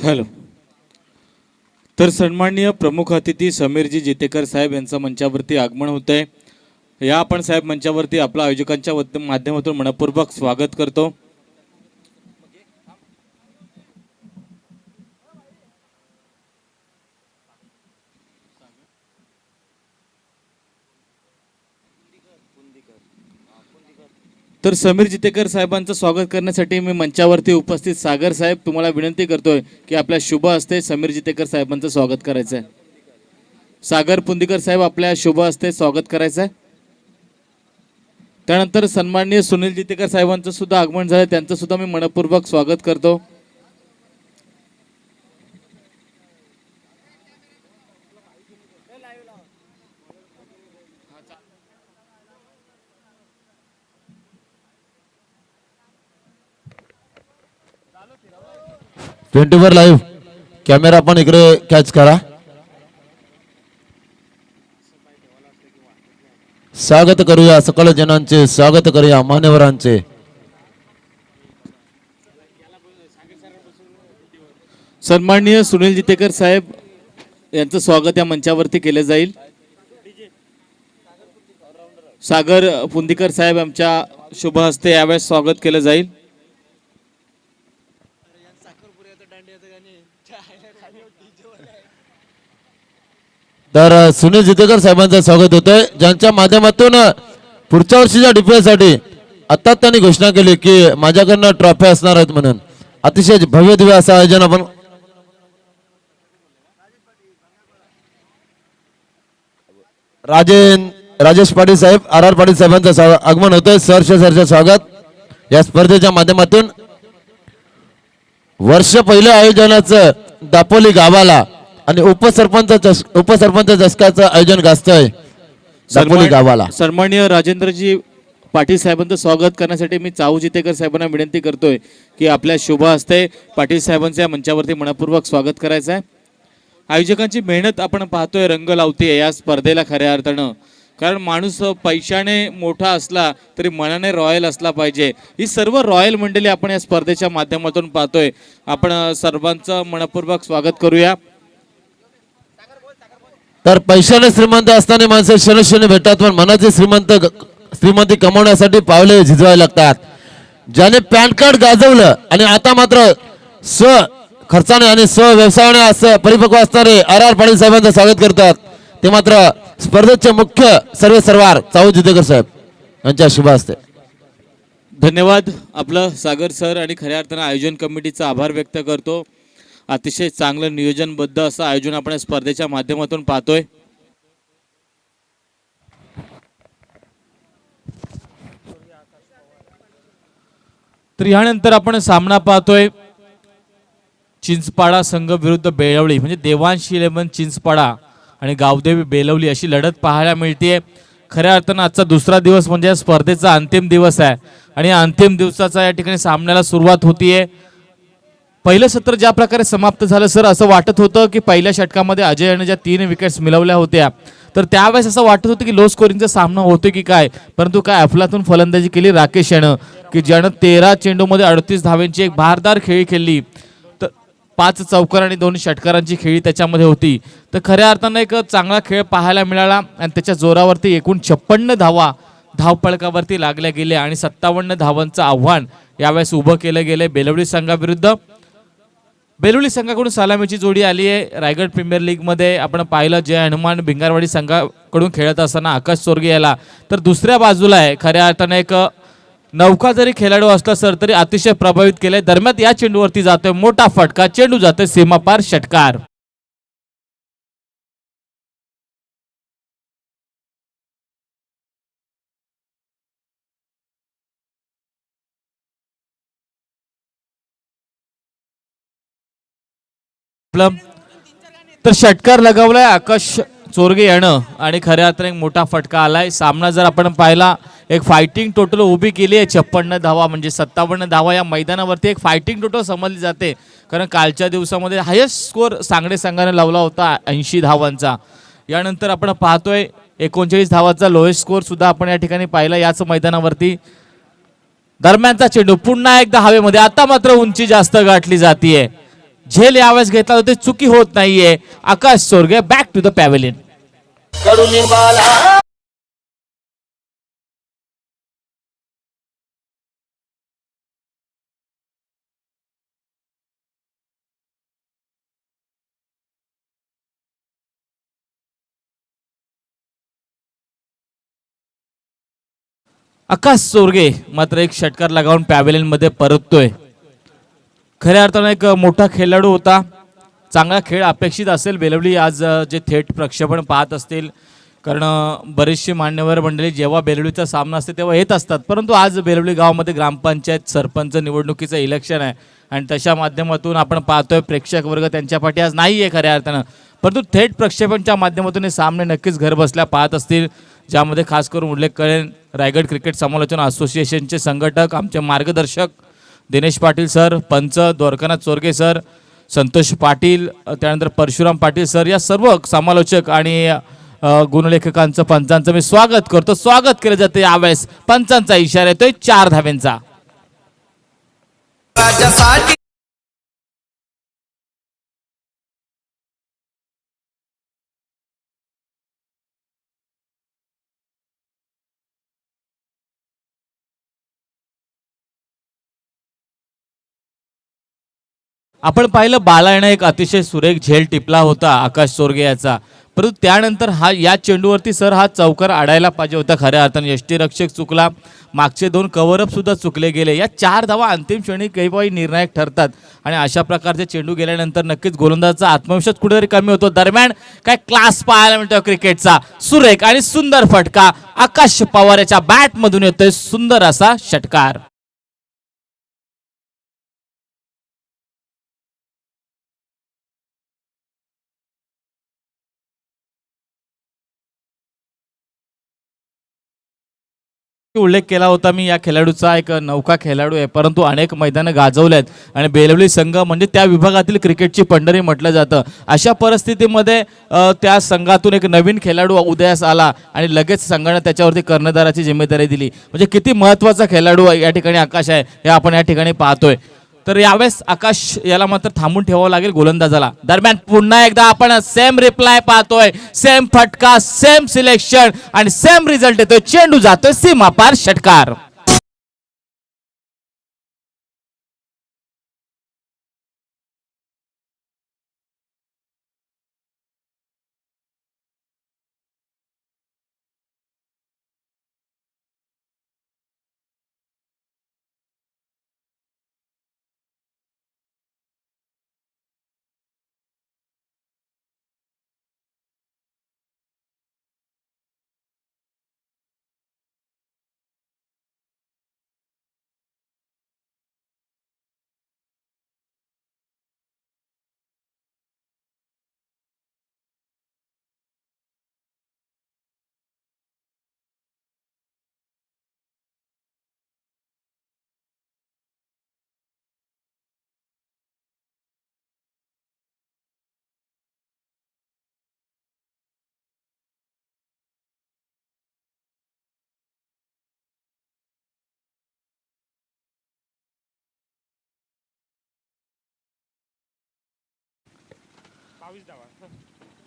हॅलो. तर सन्माननीय प्रमुख अतिथी समीरजी जितेकर साहेब यांचं मंचावरती आगमन होत आहे. या आपण साहेब मंचावरती आपल्या आयोजकांच्या माध्यमातून मनपूर्वक स्वागत करतो. तर समीर जितेकर साहेबांचं स्वागत करण्यासाठी मी मंचावरती उपस्थित सागर साहेब तुम्हाला विनंती करतोय की आपल्या शुभ हस्ते समीर जितेकर साहेबांचं स्वागत करायचं आहे. सागर पुंदीकर साहेब आपल्या शुभ हस्ते स्वागत करायचं आहे. त्यानंतर सन्माननीय सुनील जितेकर साहेबांचं सुद्धा आगमन झालं, त्यांचं सुद्धा मी मनपूर्वक स्वागत करतो. ट्वेंटी फोर लाईव्ह कॅमेरा पण इकडे कॅच करा. स्वागत करूया सकल जनांचे, स्वागत करूया मान्यवरांचे. सन्माननीय सुनील जितेकर साहेब यांचं स्वागत या मंचावरती केलं जाईल. सागर पुंदीकर साहेब यांच्या शुभ हस्ते यावेळेस स्वागत केलं जाईल. तर सुनील जितेकर साहेबांचं स्वागत होतंय, ज्यांच्या माध्यमातून पुढच्या वर्षीच्या DPL साठी आता त्यांनी घोषणा केली की माझ्याकडनं ट्रॉफी असणार आहेत म्हणून. अतिशय भव्य दिव्य असं आयोजन आपण राजेश पाटील साहेब RR पाटील साहेबांचं आगमन होतंय. सहर्ष स्वागत या स्पर्धेच्या माध्यमातून. वर्ष पहिल्या आयोजनाचं दापोली गावाला आणि उपसरपंच चषकाचं आयोजन गाजतंय दापोली गावाला. सन्माननीय राजेंद्रजी पाटील साहेबांचं स्वागत करण्यासाठी मी चाऊ जितेकर साहेबांना विनंती करतोय की आपल्या शुभ हस्ते पाटील साहेबांच्या मंचावरती मनपूर्वक स्वागत करायचं आहे. आयोजकांची मेहनत आपण पाहतोय रंग लावते या स्पर्धेला खऱ्या अर्थानं. कारण माणूस पैशाने मोठा असला तरी मनाने रॉयल असला पाहिजे. ही सर्व रॉयल मंडळी आपण या स्पर्धेच्या माध्यमातून पाहतोय. आपण सर्वांचं मनपूर्वक स्वागत करूया. तर पैशाने श्रीमंत असताना माणसं क्षणक्षणी भेटतात, पण मनाची श्रीमंती कमवण्यासाठी पावले झिजवायला लागतात. ज्याने पॅन कार्ड गाजवलं आणि आता मात्र खर्चाने आणि व्यवसायाने असं परिपक्व असणारे RR पाटील साहेबांचं स्वागत करतात. ते मात्र स्पर्धेचे मुख्य सर्वेसर्वार चाऊ जितेकर साहेब यांच्या शुभ हस्ते. धन्यवाद आपलं सागर सर आणि खऱ्या अर्थानं आयोजन कमिटीचा आभार व्यक्त करतो. अतिशय चांगलं नियोजनबद्ध असं आयोजन आपण स्पर्धेच्या माध्यमातून पाहतोय. तर यानंतर आपण सामना पाहतोय चिंचपाडा संघ विरुद्ध बेळवली, म्हणजे देवांश 11 चिंचपाडा आणि गावदेवी बेलवली अशी लढत पाहायला मिळते. खऱ्या अर्थानं आजचा दुसरा दिवस म्हणजे स्पर्धेचा अंतिम दिवस आहे आणि अंतिम दिवसाचा या ठिकाणी सामन्याला सुरुवात होतीये. पहिलं सत्र ज्या प्रकारे समाप्त झालं सर, असं वाटत होतं की पहिल्या षटकामध्ये अजय याने ज्या 3 विकेट्स मिळवल्या होत्या तर त्यावेळेस असं वाटत होतं की लो स्कोरिंगचा सामना होतो की काय, परंतु काय अफलातून फलंदाजी केली राकेश यानं की ज्यानं 13 चेंडूमध्ये 38 धावांची एक भारदार खेळी खेळली. तर 5 चौकार आणि 2 षटकारांची खेळी त्याच्यामध्ये होती. तर खऱ्या अर्थानं एक चांगला खेळ पाहायला मिळाला आणि त्याच्या जोरावरती एकूण 56 धावा धावपळकावरती लागल्या गेल्या आणि 57 धावांचं आव्हान यावेळेस उभं केलं गेलं बेलवली संघाविरुद्ध. बेलवली संघाकडून सलामीची जोडी आली आहे. रायगड प्रीमियर लीगमध्ये आपण पाहिलं जय हनुमान भिंगारवाडी संघाकडून खेळत असताना आकाश चोरगे याला. तर दुसऱ्या बाजूला आहे खऱ्या अर्थानं एक नौका जरी खेळाडू असला सर तरी अतिशय प्रभावित केलंय. दरम्यान या चेंडूवरती जातोय मोठा फटका, चेंडू जातोय सीमापार षटकार. तर षटकार लगावलाय आकाश चोरगे यानं आणि खऱ्या अर्थाने एक मोठा फटका आलाय. सामना जर आपण पाहिला एक फायटिंग टोटल उभी केली आहे 56 धावा म्हणजे 57 धावा या मैदानावरती एक फायटिंग टोटल समजली जाते. कारण कालच्या दिवसामध्ये हायेस्ट स्कोर सांगडे संघाने लावला होता 80 धावांचा. यानंतर आपण पाहतोय 39 धावाचा लोएस्ट स्कोर सुद्धा आपण या ठिकाणी पाहिला याच मैदानावरती. दरम्यानचा चेंडू पुन्हा एकदा हवेमध्ये, आता मात्र उंची जास्त गाठली जातीये. झेल यावेळेस घेतला होते, चुकी होत नाहीये. आकाश सोरगे बॅक टू द पॅव्हेलियन. आकाश सोरगे मात्र एक षटकार लगावून पॅव्हेलियन मध्ये परततोय. खऱ्या अर्थानं एक मोठा खेळाडू होता. चांगला खेळ अपेक्षित असेल बेलवली आज जे थेट प्रक्षेपण पाहत असतील, कारण बरीचशी मान्यवर मंडळी जेव्हा बेलवलीचा सामना असते तेव्हा येत असतात. परंतु आज बेलवली गावामध्ये ग्रामपंचायत सरपंच निवडणुकीचं इलेक्शन आहे आणि तशा माध्यमातून आपण पाहतोय प्रेक्षक वर्ग त्यांच्या पाठी आज नाही आहे खऱ्या अर्थानं. परंतु थेट प्रक्षेपणच्या माध्यमातून हे सामने नक्कीच घर बसल्या पाहत असतील, ज्यामध्ये खास करून उल्लेख करेन रायगड क्रिकेट समालोचन असोसिएशनचे संघटक, आमचे मार्गदर्शक दिनेश पाटील सर, पंच द्वारकानाथ चोरगे सर, संतोष पाटील, त्यानंतर परशुराम पाटील सर, या सर्व समालोचक आणि गुणलेखकांचं पंचांचं मी स्वागत करतो. स्वागत केलं जातं. यावेळेस पंचांचा इशारा येतोय 4 धाव्यांचा. आपण पाहिलं बालायनं एक अतिशय सुरेख झेल टिपला होता आकाश सोरगे याचा, परंतु त्यानंतर या चेंडूवरती सर हा चौकार आडायला पाहिजे होता. खऱ्या अर्थानं यष्टीरक्षक चुकला, मागचे 2 कव्हरअप सुद्धा चुकले गेले. या 4 धावा अंतिम क्षणी काही निर्णायक ठरतात आणि अशा प्रकारचे चेंडू गेल्यानंतर नक्कीच गोलंदाजाचा आत्मविश्वास कुठेतरी कमी होतो. दरम्यान काय क्लास पाहायला मिळतो क्रिकेटचा. सुरेख आणि सुंदर फटका आकाश पवार याच्या बॅटमधून येतोय, सुंदर असा षटकार. उल्लेख केला होता मी, या खेळाडूचा एक नौका खेळाडू आहे, परंतु अनेक मैदानं गाजवल्यात आणि बेलवली संघ म्हणजे त्या विभागातील क्रिकेटची पंढरी म्हटलं जातं. अशा परिस्थितीमध्ये त्या संघातून एक नवीन खेळाडू उदयास आला आणि लगेच संघाने त्याच्यावरती कर्णधाराची जिम्मेदारी दिली. म्हणजे किती महत्त्वाचा खेळाडू या ठिकाणी आकाश आहे हे आपण या ठिकाणी पाहतोय. तर यावेळेस आकाश याला मात्र थांबून ठेवावं लागेल गोलंदाजाला. दरम्यान पुन्हा एकदा आपण सेम रिप्लाय पाहतोय, सेम फटका, सेम सिलेक्शन आणि सेम रिझल्ट येतोय. चेंडू जातोय सीमापार, षटकार.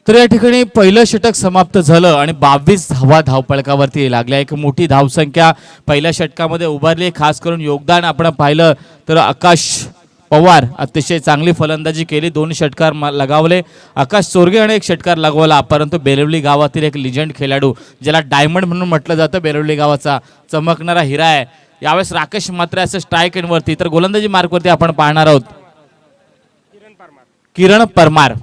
तर या ठिकाणी पहिलं षटक समाप्त झालं आणि 22 धावा धावपळकावरती लागल्या. एक मोठी धावसंख्या पहिल्या षटकामध्ये उभारली. खास करून योगदान आपण पाहिलं तर आकाश पवार अतिशय चांगली फलंदाजी केली, 2 षटकार लगावले. आकाश सोरगे याने 1 षटकार लगवला. परंतु बेलवली गावातील एक लिजंड खेळाडू, ज्याला डायमंड म्हणून म्हटलं जातं, बेलवली गावाचा चमकणारा हिरा आहे, यावेळेस राकेश मात्र असं स्ट्राईक एंडवरती. तर गोलंदाजी मार्कवरती आपण पाहणार आहोत किरण परमार.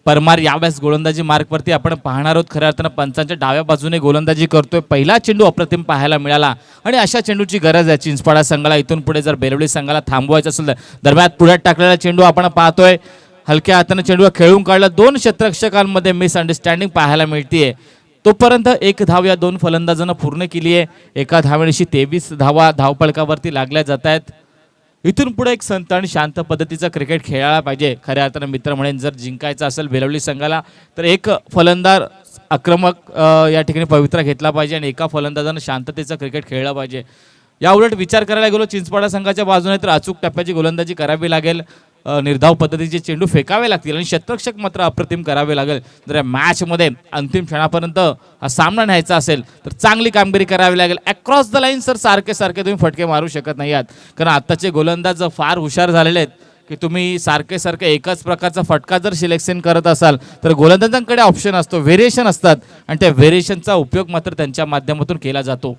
परमार यावेळेस गोलंदाजी मार्कवरती आपण पाहणार आहोत. खऱ्या अर्थानं पंचांच्या डाव्या बाजूने गोलंदाजी करतोय. पहिला चेंडू अप्रतिम पाहायला मिळाला आणि अशा चेंडूची गरज आहे चिंचपाडा संघाला. इथून पुढे जर बेलवली संघाला थांबवायचं असेल तर. दरम्यान पुढे टाकलेला चेंडू आपण पाहतोय, हलक्या हाताने चेंडू खेळून काढला. 2 क्षेत्ररक्षकांमध्ये मिसअंडरस्टँडिंग पाहायला मिळतीये. तोपर्यंत 1 धाव या 2 फलंदाजांना पूर्ण केली आहे. एका धावेनिशी 23 धावा धावपळकावरती लागल्या जात आहेत. इथून पुढे एक संत आणि शांत पद्धतीचा क्रिकेट खेळायला पाहिजे. खऱ्या अर्थानं मित्र म्हणेन, जर जिंकायचं असेल बेलवली संघाला तर एक फलंदाज आक्रमक या ठिकाणी पवित्रा घेतला पाहिजे आणि एका फलंदाजानं शांततेचं क्रिकेट खेळलं पाहिजे. या उलट विचार करायला गेलो चिंचपाडा संघाच्या बाजूने तर अचूक टप्प्याची गोलंदाजी करावी लागेल, निर्धाव पद्धतीचे चेंडू फेकावे लागतील आणि शतरक्षक मात्र अप्रतिम करावे लागेल. जर या मॅचमध्ये अंतिम क्षणापर्यंत हा सामना न्यायचा असेल तर चांगली कामगिरी करावी लागेल. अक्रॉस द लाईन सर सारखे तुम्ही फटके मारू शकत नाही आहात, कारण आत्ताचे गोलंदाज फार हुशार झालेले आहेत की तुम्ही सारखे एकाच प्रकारचा फटका जर सिलेक्शन करत असाल तर गोलंदाजांकडे ऑप्शन असतो, व्हेरिएशन असतात आणि त्या व्हेरिएशनचा उपयोग मात्र त्यांच्या माध्यमातून केला जातो.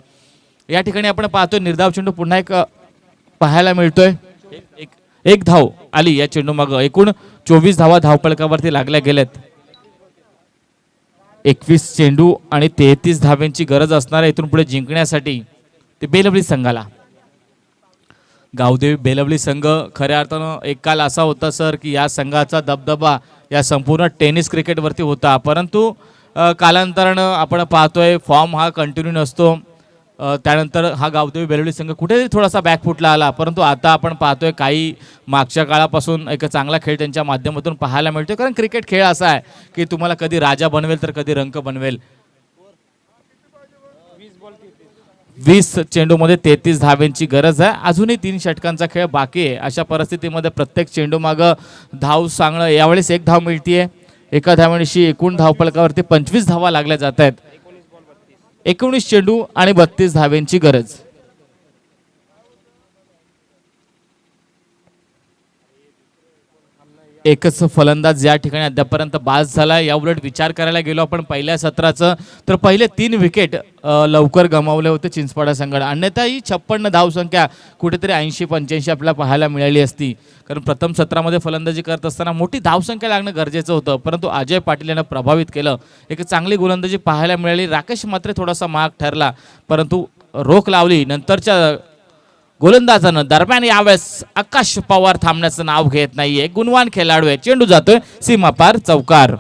या ठिकाणी आपण पाहतोय निर्धाव चेंडू पुन्हा एक पाहायला मिळतोय. एक धाव आली या चेंडू मागं. एकूण 24 धावा धावपळकावरती लागल्या गेल्यात. 21 चेंडू आणि 33 धाव्यांची गरज असणार आहे इथून पुढे जिंकण्यासाठी ते बेलवली संघाला. गावदेवी बेलवली संघ खऱ्या अर्थानं एक काल असा होता सर की या संघाचा दबदबा या संपूर्ण टेनिस क्रिकेटवरती होता, परंतु कालांतरानं आपण पाहतोय फॉर्म हा कंटिन्यू नसतो. त्यानंतर हा गावदेवी बेलवली संघ कुठेतरी थोडासा बॅकफुटला आला, परंतु आता आपण पाहतोय काही मागच्या काळापासून एक चांगला खेळ त्यांच्या माध्यमातून पाहायला मिळतोय. कारण क्रिकेट खेळ असा आहे की तुम्हाला कधी राजा बनवेल तर कधी रंक बनवेल. 20 चेंडूमध्ये 33 धाव्यांची गरज आहे. अजूनही 3 षटकांचा खेळ बाकी आहे. अशा परिस्थितीमध्ये प्रत्येक चेंडू मागं धाव सांगणं, यावेळेस 1 धाव मिळतीये. एका धावणीशी एकूण धावफलकावरती 25 धावा लागल्या जात आहेत. 19 चेंडू आणि 32 धाव्यांची गरज. एकच फलंदाज या ठिकाणी अद्यापर्यंत बाद झाला. या उलट विचार करायला गेलो आपण पहिल्या सत्राचं तर पहिले 3 विकेट लवकर गमावले होते चिंचपाडा संघाने. अन्यथा ही 56 धावसंख्या कुठेतरी 80-85 आपल्याला पाहायला मिळाली असती, कारण प्रथम सत्रामध्ये फलंदाजी करत असताना मोठी धावसंख्या लागणं गरजेचं होतं, परंतु अजय पाटील यांना प्रभावित केलं. एक चांगली गोलंदाजी पाहायला मिळाली. राकेश मात्र थोडासा महाग ठरला, परंतु रोख लावली नंतरच्या गोलंदाजानं. दरम्यान यावेळेस आकाश पवार थांबण्याचं नाव घेत नाहीये. गुणवान खेळाडू आहे. चेंडू जातोय सीमापार चौकार.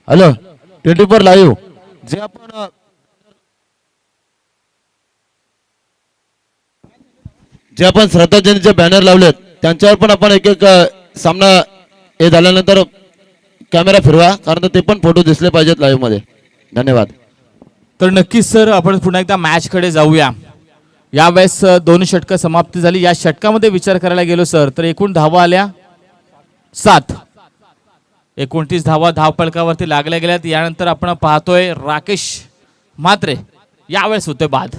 हॅलो 24 लाईव्ह जे आपण श्रद्धांजलीचे बॅनर लावलेत त्यांच्यावर पण आपण एक सामना हे झाल्यानंतर कॅमेरा फिरवा, कारण ते पण फोटो दिसले पाहिजेत लाईव्ह मध्ये. धन्यवाद. तर नक्कीच सर आपण पुन्हा एकदा मॅच कडे जाऊया. यावेळेस 2 षटकं समाप्ती झाली. या षटकामध्ये विचार करायला गेलो सर तर एकूण धावा आल्या 7. 29 धावा धावपळकावरती लागल्या गेल्यात. यानंतर आपण पाहतोय राकेश म्हात्रे यावेळेस होते बाद.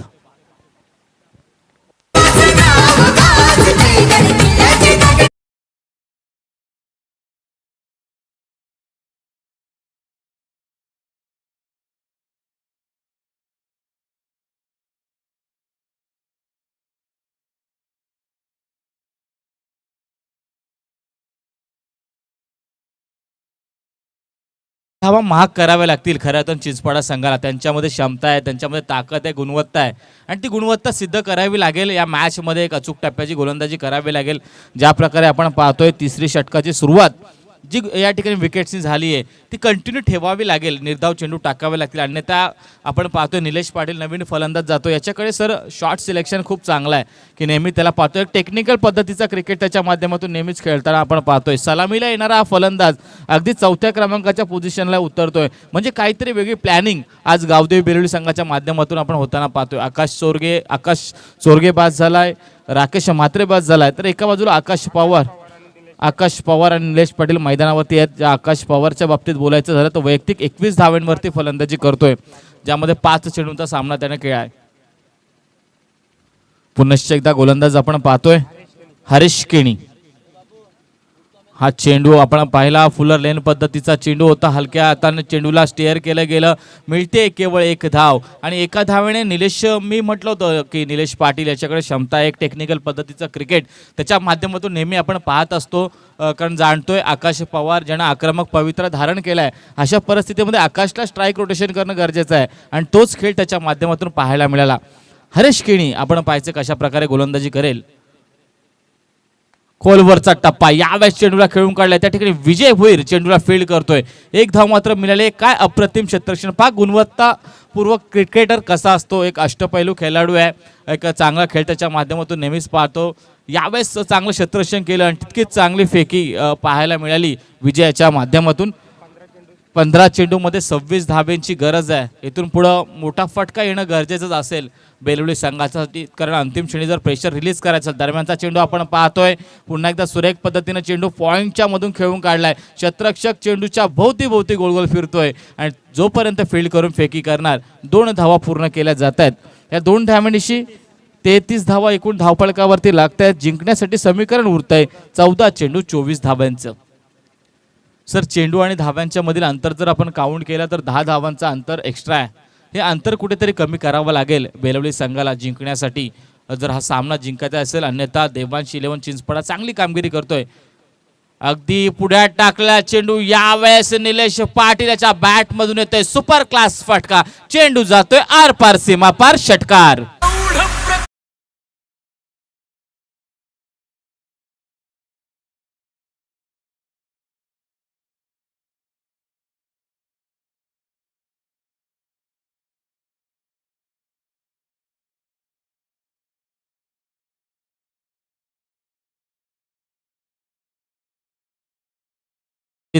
धावा महाग कराव्या लागतील खऱ्या अर्थानं चिंचपाडा संघाला. त्यांच्यामध्ये क्षमता आहे, त्यांच्यामध्ये ताकद आहे, गुणवत्ता आहे आणि ती गुणवत्ता सिद्ध करावी लागेल. या मॅचमध्ये एक अचूक टप्प्याची गोलंदाजी करावी लागेल. ज्या प्रकारे आपण पाहतोय 3री षटकाची सुरुवात जी या ठिकाणी विकेट्सनी झाली आहे ती कंटिन्यू ठेवावी लागेल. निर्धाव चेंडू टाकावे लागतील, अन्यथा आपण पाहतोय निलेश पाटील नवीन फलंदाज जातो. याच्याकडे सर शॉट सिलेक्शन खूप चांगला आहे की नेहमी त्याला पाहतोय टेक्निकल पद्धतीचा क्रिकेट त्याच्या माध्यमातून नेहमीच खेळताना आपण पाहतोय. सलामीला येणारा हा फलंदाज अगदी 4थ्या क्रमांकाच्या पोझिशनला उतरतोय, म्हणजे काहीतरी वेगळी प्लॅनिंग आज गावदेवी बेलवली संघाच्या माध्यमातून आपण होताना पाहतोय. आकाश चोरगे बाद झालाय, राकेश म्हात्रे बाद झालाय, तर एका बाजूला आकाश पवार आणि निलेश पाटील मैदानावरती आहेत. आकाश पवारच्या बाबतीत बोलायचं झालं तर वैयक्तिक 21 धावांवरती फलंदाजी करतोय, ज्यामध्ये 5 चेंडूंचा सामना त्याने केला आहे. पुनश्च एकदा गोलंदाज आपण पाहतोय हरीश केणी. हा चेंडू आपण पाहिला फुलर लेन पद्धतीचा चेंडू होता. हलक्या हाताने चेंडूला स्टेअर केलं गेलं. मिळते केवळ एक धाव आणि एका धावेने निलेश, मी म्हटलं होतं की निलेश पाटील याच्याकडे क्षमता एक टेक्निकल पद्धतीचं क्रिकेट त्याच्या माध्यमातून नेहमी आपण पाहत असतो. कारण जाणतोय आकाश पवार ज्यानं आक्रमक पवित्रा धारण केला आहे, अशा परिस्थितीमध्ये आकाशला स्ट्राईक रोटेशन करणं गरजेचं आहे आणि तोच खेळ त्याच्या माध्यमातून पाहायला मिळाला. हरेश केणी आपण पाहायचं कशा प्रकारे गोलंदाजी करेल. खोलवरचा टप्पा यावेळेस चेंडूला खेळून काढलाय. त्या ठिकाणी विजय भोईर चेंडूला फील्ड करतोय. एक धाव मात्र मिळाले. काय अप्रतिम क्षेत्ररक्षण पहा. गुणवत्तापूर्वक क्रिकेटर कसा असतो, एक अष्टपैलू खेळाडू आहे, एक चांगला खेळ त्याच्या माध्यमातून नेहमीच पाहतो. यावेळेस चांगलं क्षेत्ररक्षण केलं आणि तितकीच चांगली फेकी पाहायला मिळाली विजयाच्या माध्यमातून. 15 चेंडूमध्ये 26 धाब्यांची गरज आहे. इथून पुढं मोठा फटका येणं गरजेचंच असेल बेलवली संघासाठी, कारण अंतिम श्रेणी जर प्रेशर रिलीज करायचं. दरम्यानचा चेंडू आपण पाहतोय. पुन्हा एकदा सुरेख पद्धतीनं चेंडू पॉईंटच्या मधून खेळून काढलाय. क्षेत्ररक्षक चेंडूच्या भोवती गोल फिरतोय आणि जोपर्यंत फील्ड करून फेकी करणार 2 धावा पूर्ण केल्या जात आहेत. या 2 धावांनिशी 33 धावा एकूण धावफलकावरती लागत आहेत. जिंकण्यासाठी समीकरण उरतंय 14 चेंडू 24 धाव्यांचं. सर, चेंडू आणि धाव्यांच्या मधील अंतर जर आपण काउंट केलं तर 10 धावांचं अंतर एक्स्ट्रा आहे. हे अंतर कुठेतरी कमी करावं लागेल बेलवली संघाला जिंकण्यासाठी जर हा सामना जिंकायचा असेल. अन्यथा देवांश 11 चिंचपडा चांगली कामगिरी करतोय. अगदी पुढ्यात टाकला चेंडू. यावेळेस निलेश पाटील याच्या बॅटमधून येतोय सुपर क्लास फटका. चेंडू जातोय आर पार सीमा पार. षटकार.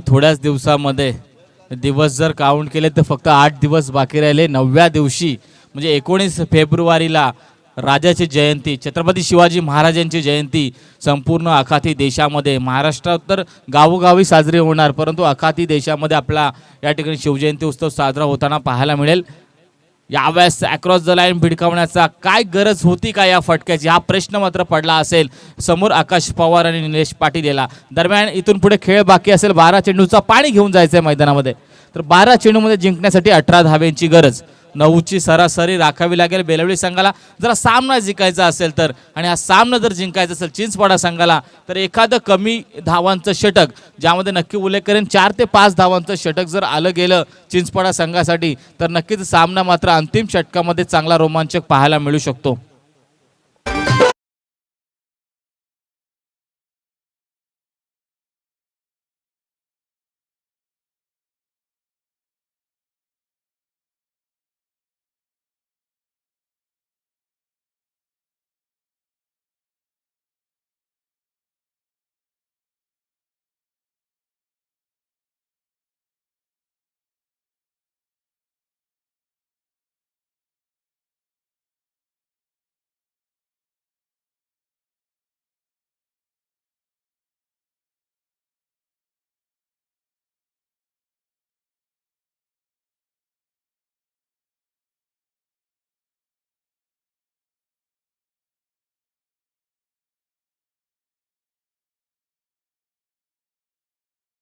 थोड्याच दिवसामध्ये दिवस जर काउंट केले तर फक्त 8 दिवस बाकी राहिले. 9व्या दिवशी म्हणजे 19 फेब्रुवारीला राजाची जयंती, छत्रपती शिवाजी महाराजांची जयंती संपूर्ण आखाती देशामध्ये, महाराष्ट्रात तर गावोगावी साजरी होणार, परंतु आखाती देशामध्ये आपला या ठिकाणी शिवजयंती उत्सव साजरा होताना पाहायला मिळेल. यावेळेस अक्रॉस द लाईन भिडकावण्याचा काय गरज होती का या फटक्याची, हा प्रश्न मात्र पडला असेल समोर आकाश पवार आणि निलेश पाटील याला. दरम्यान इथून पुढे खेळ बाकी असेल. 12 चेंडूचा पाणी घेऊन जायचं आहे मैदानामध्ये. तर 12 चेंडूमध्ये जिंकण्यासाठी 18 धाब्यांची गरज. 9ची सरासरी राखावी लागेल बेलवली संघाला जरा सामना जिंकायचा असेल तर. आणि हा सामना जर जिंकायचा असेल चिंचपाडा संघाला तर एखादं कमी धावांचं षटक, ज्यामध्ये नक्की उल्लेख करेन 4 ते 5 धावांचं षटक जर आलं गेलं चिंचपाडा संघासाठी तर नक्कीच सामना मात्र अंतिम षटकामध्ये चांगला रोमांचक पाहायला मिळू शकतो.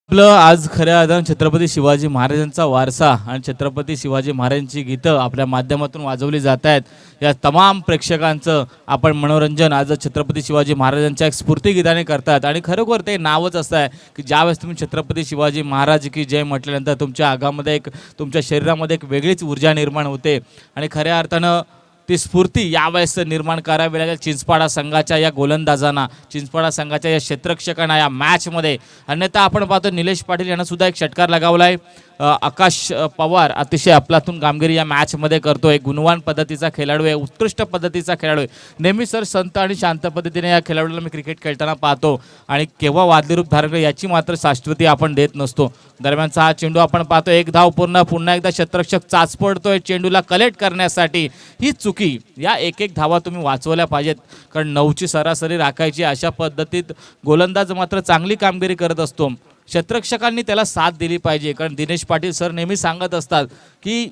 आपलं आज खऱ्या अर्थानं छत्रपती शिवाजी महाराजांचा वारसा आणि छत्रपती शिवाजी महाराजांची गीतं आपल्या माध्यमातून वाजवली जात आहेत. या तमाम प्रेक्षकांचं आपण मनोरंजन आज छत्रपती शिवाजी महाराजांच्या एक स्फूर्तिगीताने करतात. आणि खरोखर ते नावच असं आहे की ज्यावेळेस तुम्ही छत्रपती शिवाजी महाराज की जय म्हटल्यानंतर तुमच्या आगामध्ये एक, तुमच्या शरीरामध्ये एक वेगळीच ऊर्जा निर्माण होते आणि खऱ्या अर्थानं ती स्फूर्ती यावेळेस निर्माण करावी लागेल चिंचपाडा संघाच्या या गोलंदाजांना, चिंचपाडा संघाच्या या क्षेत्ररक्षकांना या मॅचमध्ये. अन्यथा आपण पाहतो निलेश पाटील यांना सुद्धा एक षटकार लगावला आहे. आकाश पवार अतिशय अफलातून कामगिरी या मॅचमध्ये करतोय. गुणवान पद्धतीचा खेळाडू आहे, उत्कृष्ट पद्धतीचा खेळाडू आहे. नेहमी सर संत आणि शांत पद्धतीने या खेळाडूला मी क्रिकेट खेळताना पाहतो आणि केव्हा वादळी रूप धारण याची मात्र शाश्वती आपण देत नसतो. दरम्यानचा हा चेंडू आपण पाहतो. एक धाव पूर्ण. पुन्हा एकदा क्षेत्ररक्षक चाच पडतोय चेंडूला कलेक्ट करण्यासाठी. ही चुकी, या एक धावा तुम्ही वाचवल्या पाहिजेत, कारण 9ची सरासरी राखायची. अशा पद्धतीत गोलंदाज मात्र चांगली कामगिरी करत असतो. क्षेत्ररक्षकांनी त्याला साथ दिली पाहिजे, कारण दिनेश पाटील सर नेहमी सांगत असतात की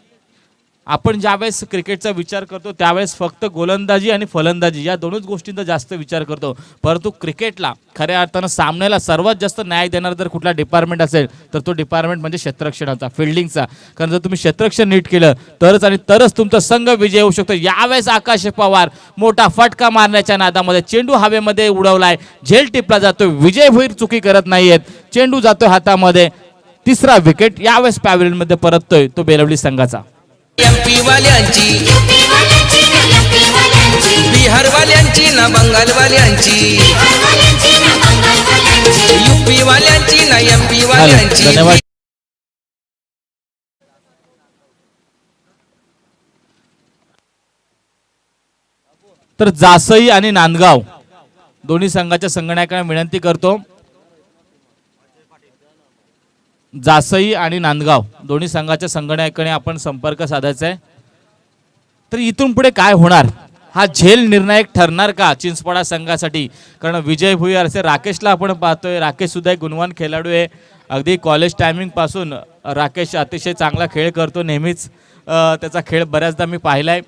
आपण ज्यावेळेस क्रिकेटचा विचार करतो त्यावेळेस फक्त गोलंदाजी आणि फलंदाजी या दोनच गोष्टींचा जास्त विचार करतो, परंतु क्रिकेटला खऱ्या अर्थानं सामन्याला सर्वात जास्त न्याय देणार जर कुठला डिपार्टमेंट असेल तर तो डिपार्टमेंट म्हणजे क्षेत्ररक्षणाचा, फिल्डिंगचा. कारण जर तुम्ही क्षेत्ररक्षण नीट केलं तरच तुमचा संघ विजय होऊ शकतो. यावेळेस आकाश पवार मोठा फटका मारण्याच्या नादामध्ये चेंडू हवेमध्ये उडवलाय, झेल टिपला जातोय, विजय भोईर चुकी करत नाहीयेत, चेंडू जातोय हातामध्ये. तिसरा विकेट यावेळेस पॅव्हलियनमध्ये परततोय तो बेलवली संघाचा. एमपी वाल्यांची, बिहार वाल्यांची ना बंगाल वाल्यांची, यूपी वाल्यांची ना एमपी वाल्यांची. धन्यवाद. तर जासई आणि नांदगाव दोन्ही संघाच्या संघनायकांना विनंती करतो, जासई आणि नांदगाव दोन्ही संघाच्या संघनायकाने आपण संपर्क साधायचा आहे. तर इथून पुढे काय होणार, हा झेल निर्णायक ठरणार का चिंचपाडा संघासाठी? कारण विजय भुयार असे राकेशला आपण पाहतोय, राकेश सुद्धा एक गुणवान खेळाडू आहे. अगदी कॉलेज टायमिंग पासून राकेश अतिशय चांगला खेळ करतो, नेहमीच त्याचा खेळ बऱ्याचदा मी पाहिलाय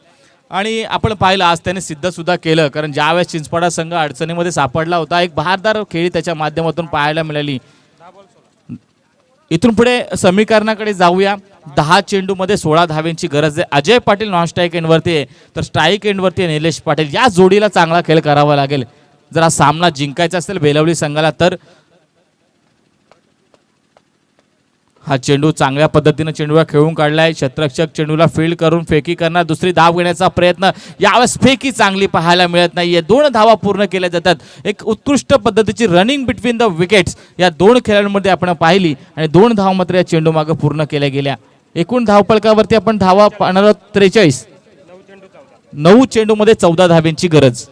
आणि आपण पाहिलं आज त्याने सिद्ध सुद्धा केलं. कारण ज्यावेळेस चिंचपाडा संघ अडचणीमध्ये सापडला होता एक बहारदार खेळी त्याच्या माध्यमातून पाहायला मिळाली. इथून पुढे समीकरणाकडे जाऊया. 10 चेंडूमध्ये 16 धावेंची गरज आहे. अजय पाटील नॉन स्ट्राईक एंडवरती आहे तर स्ट्राईक एंडवरती आहे निलेश पाटील. या जोडीला चांगला खेळ करावा लागेल जर हा सामना जिंकायचा असेल बेलवली संघाला. तर हा चेंडू चांगल्या पद्धतीने चेंडूला खेळून काढलाय, क्षेत्ररक्षक चेंडूला फील्ड करून फेकी करणार, दुसरी धाव घेण्याचा प्रयत्न, यावेळेस फेकी चांगली पाहायला मिळत नाहीये. 2 धावा पूर्ण केल्या जातात. एक उत्कृष्ट पद्धतीची रनिंग बिटवीन द विकेट्स या 2 खेळाडूंमध्ये आपण पाहिली आणि 2 धावा मात्र या चेंडू मागे पूर्ण केल्या गेल्या. एकूण धावफलकावरती आपण धावा पाहणार आहोत 43. 9 चेंडूमध्ये 14 धावेंची गरज.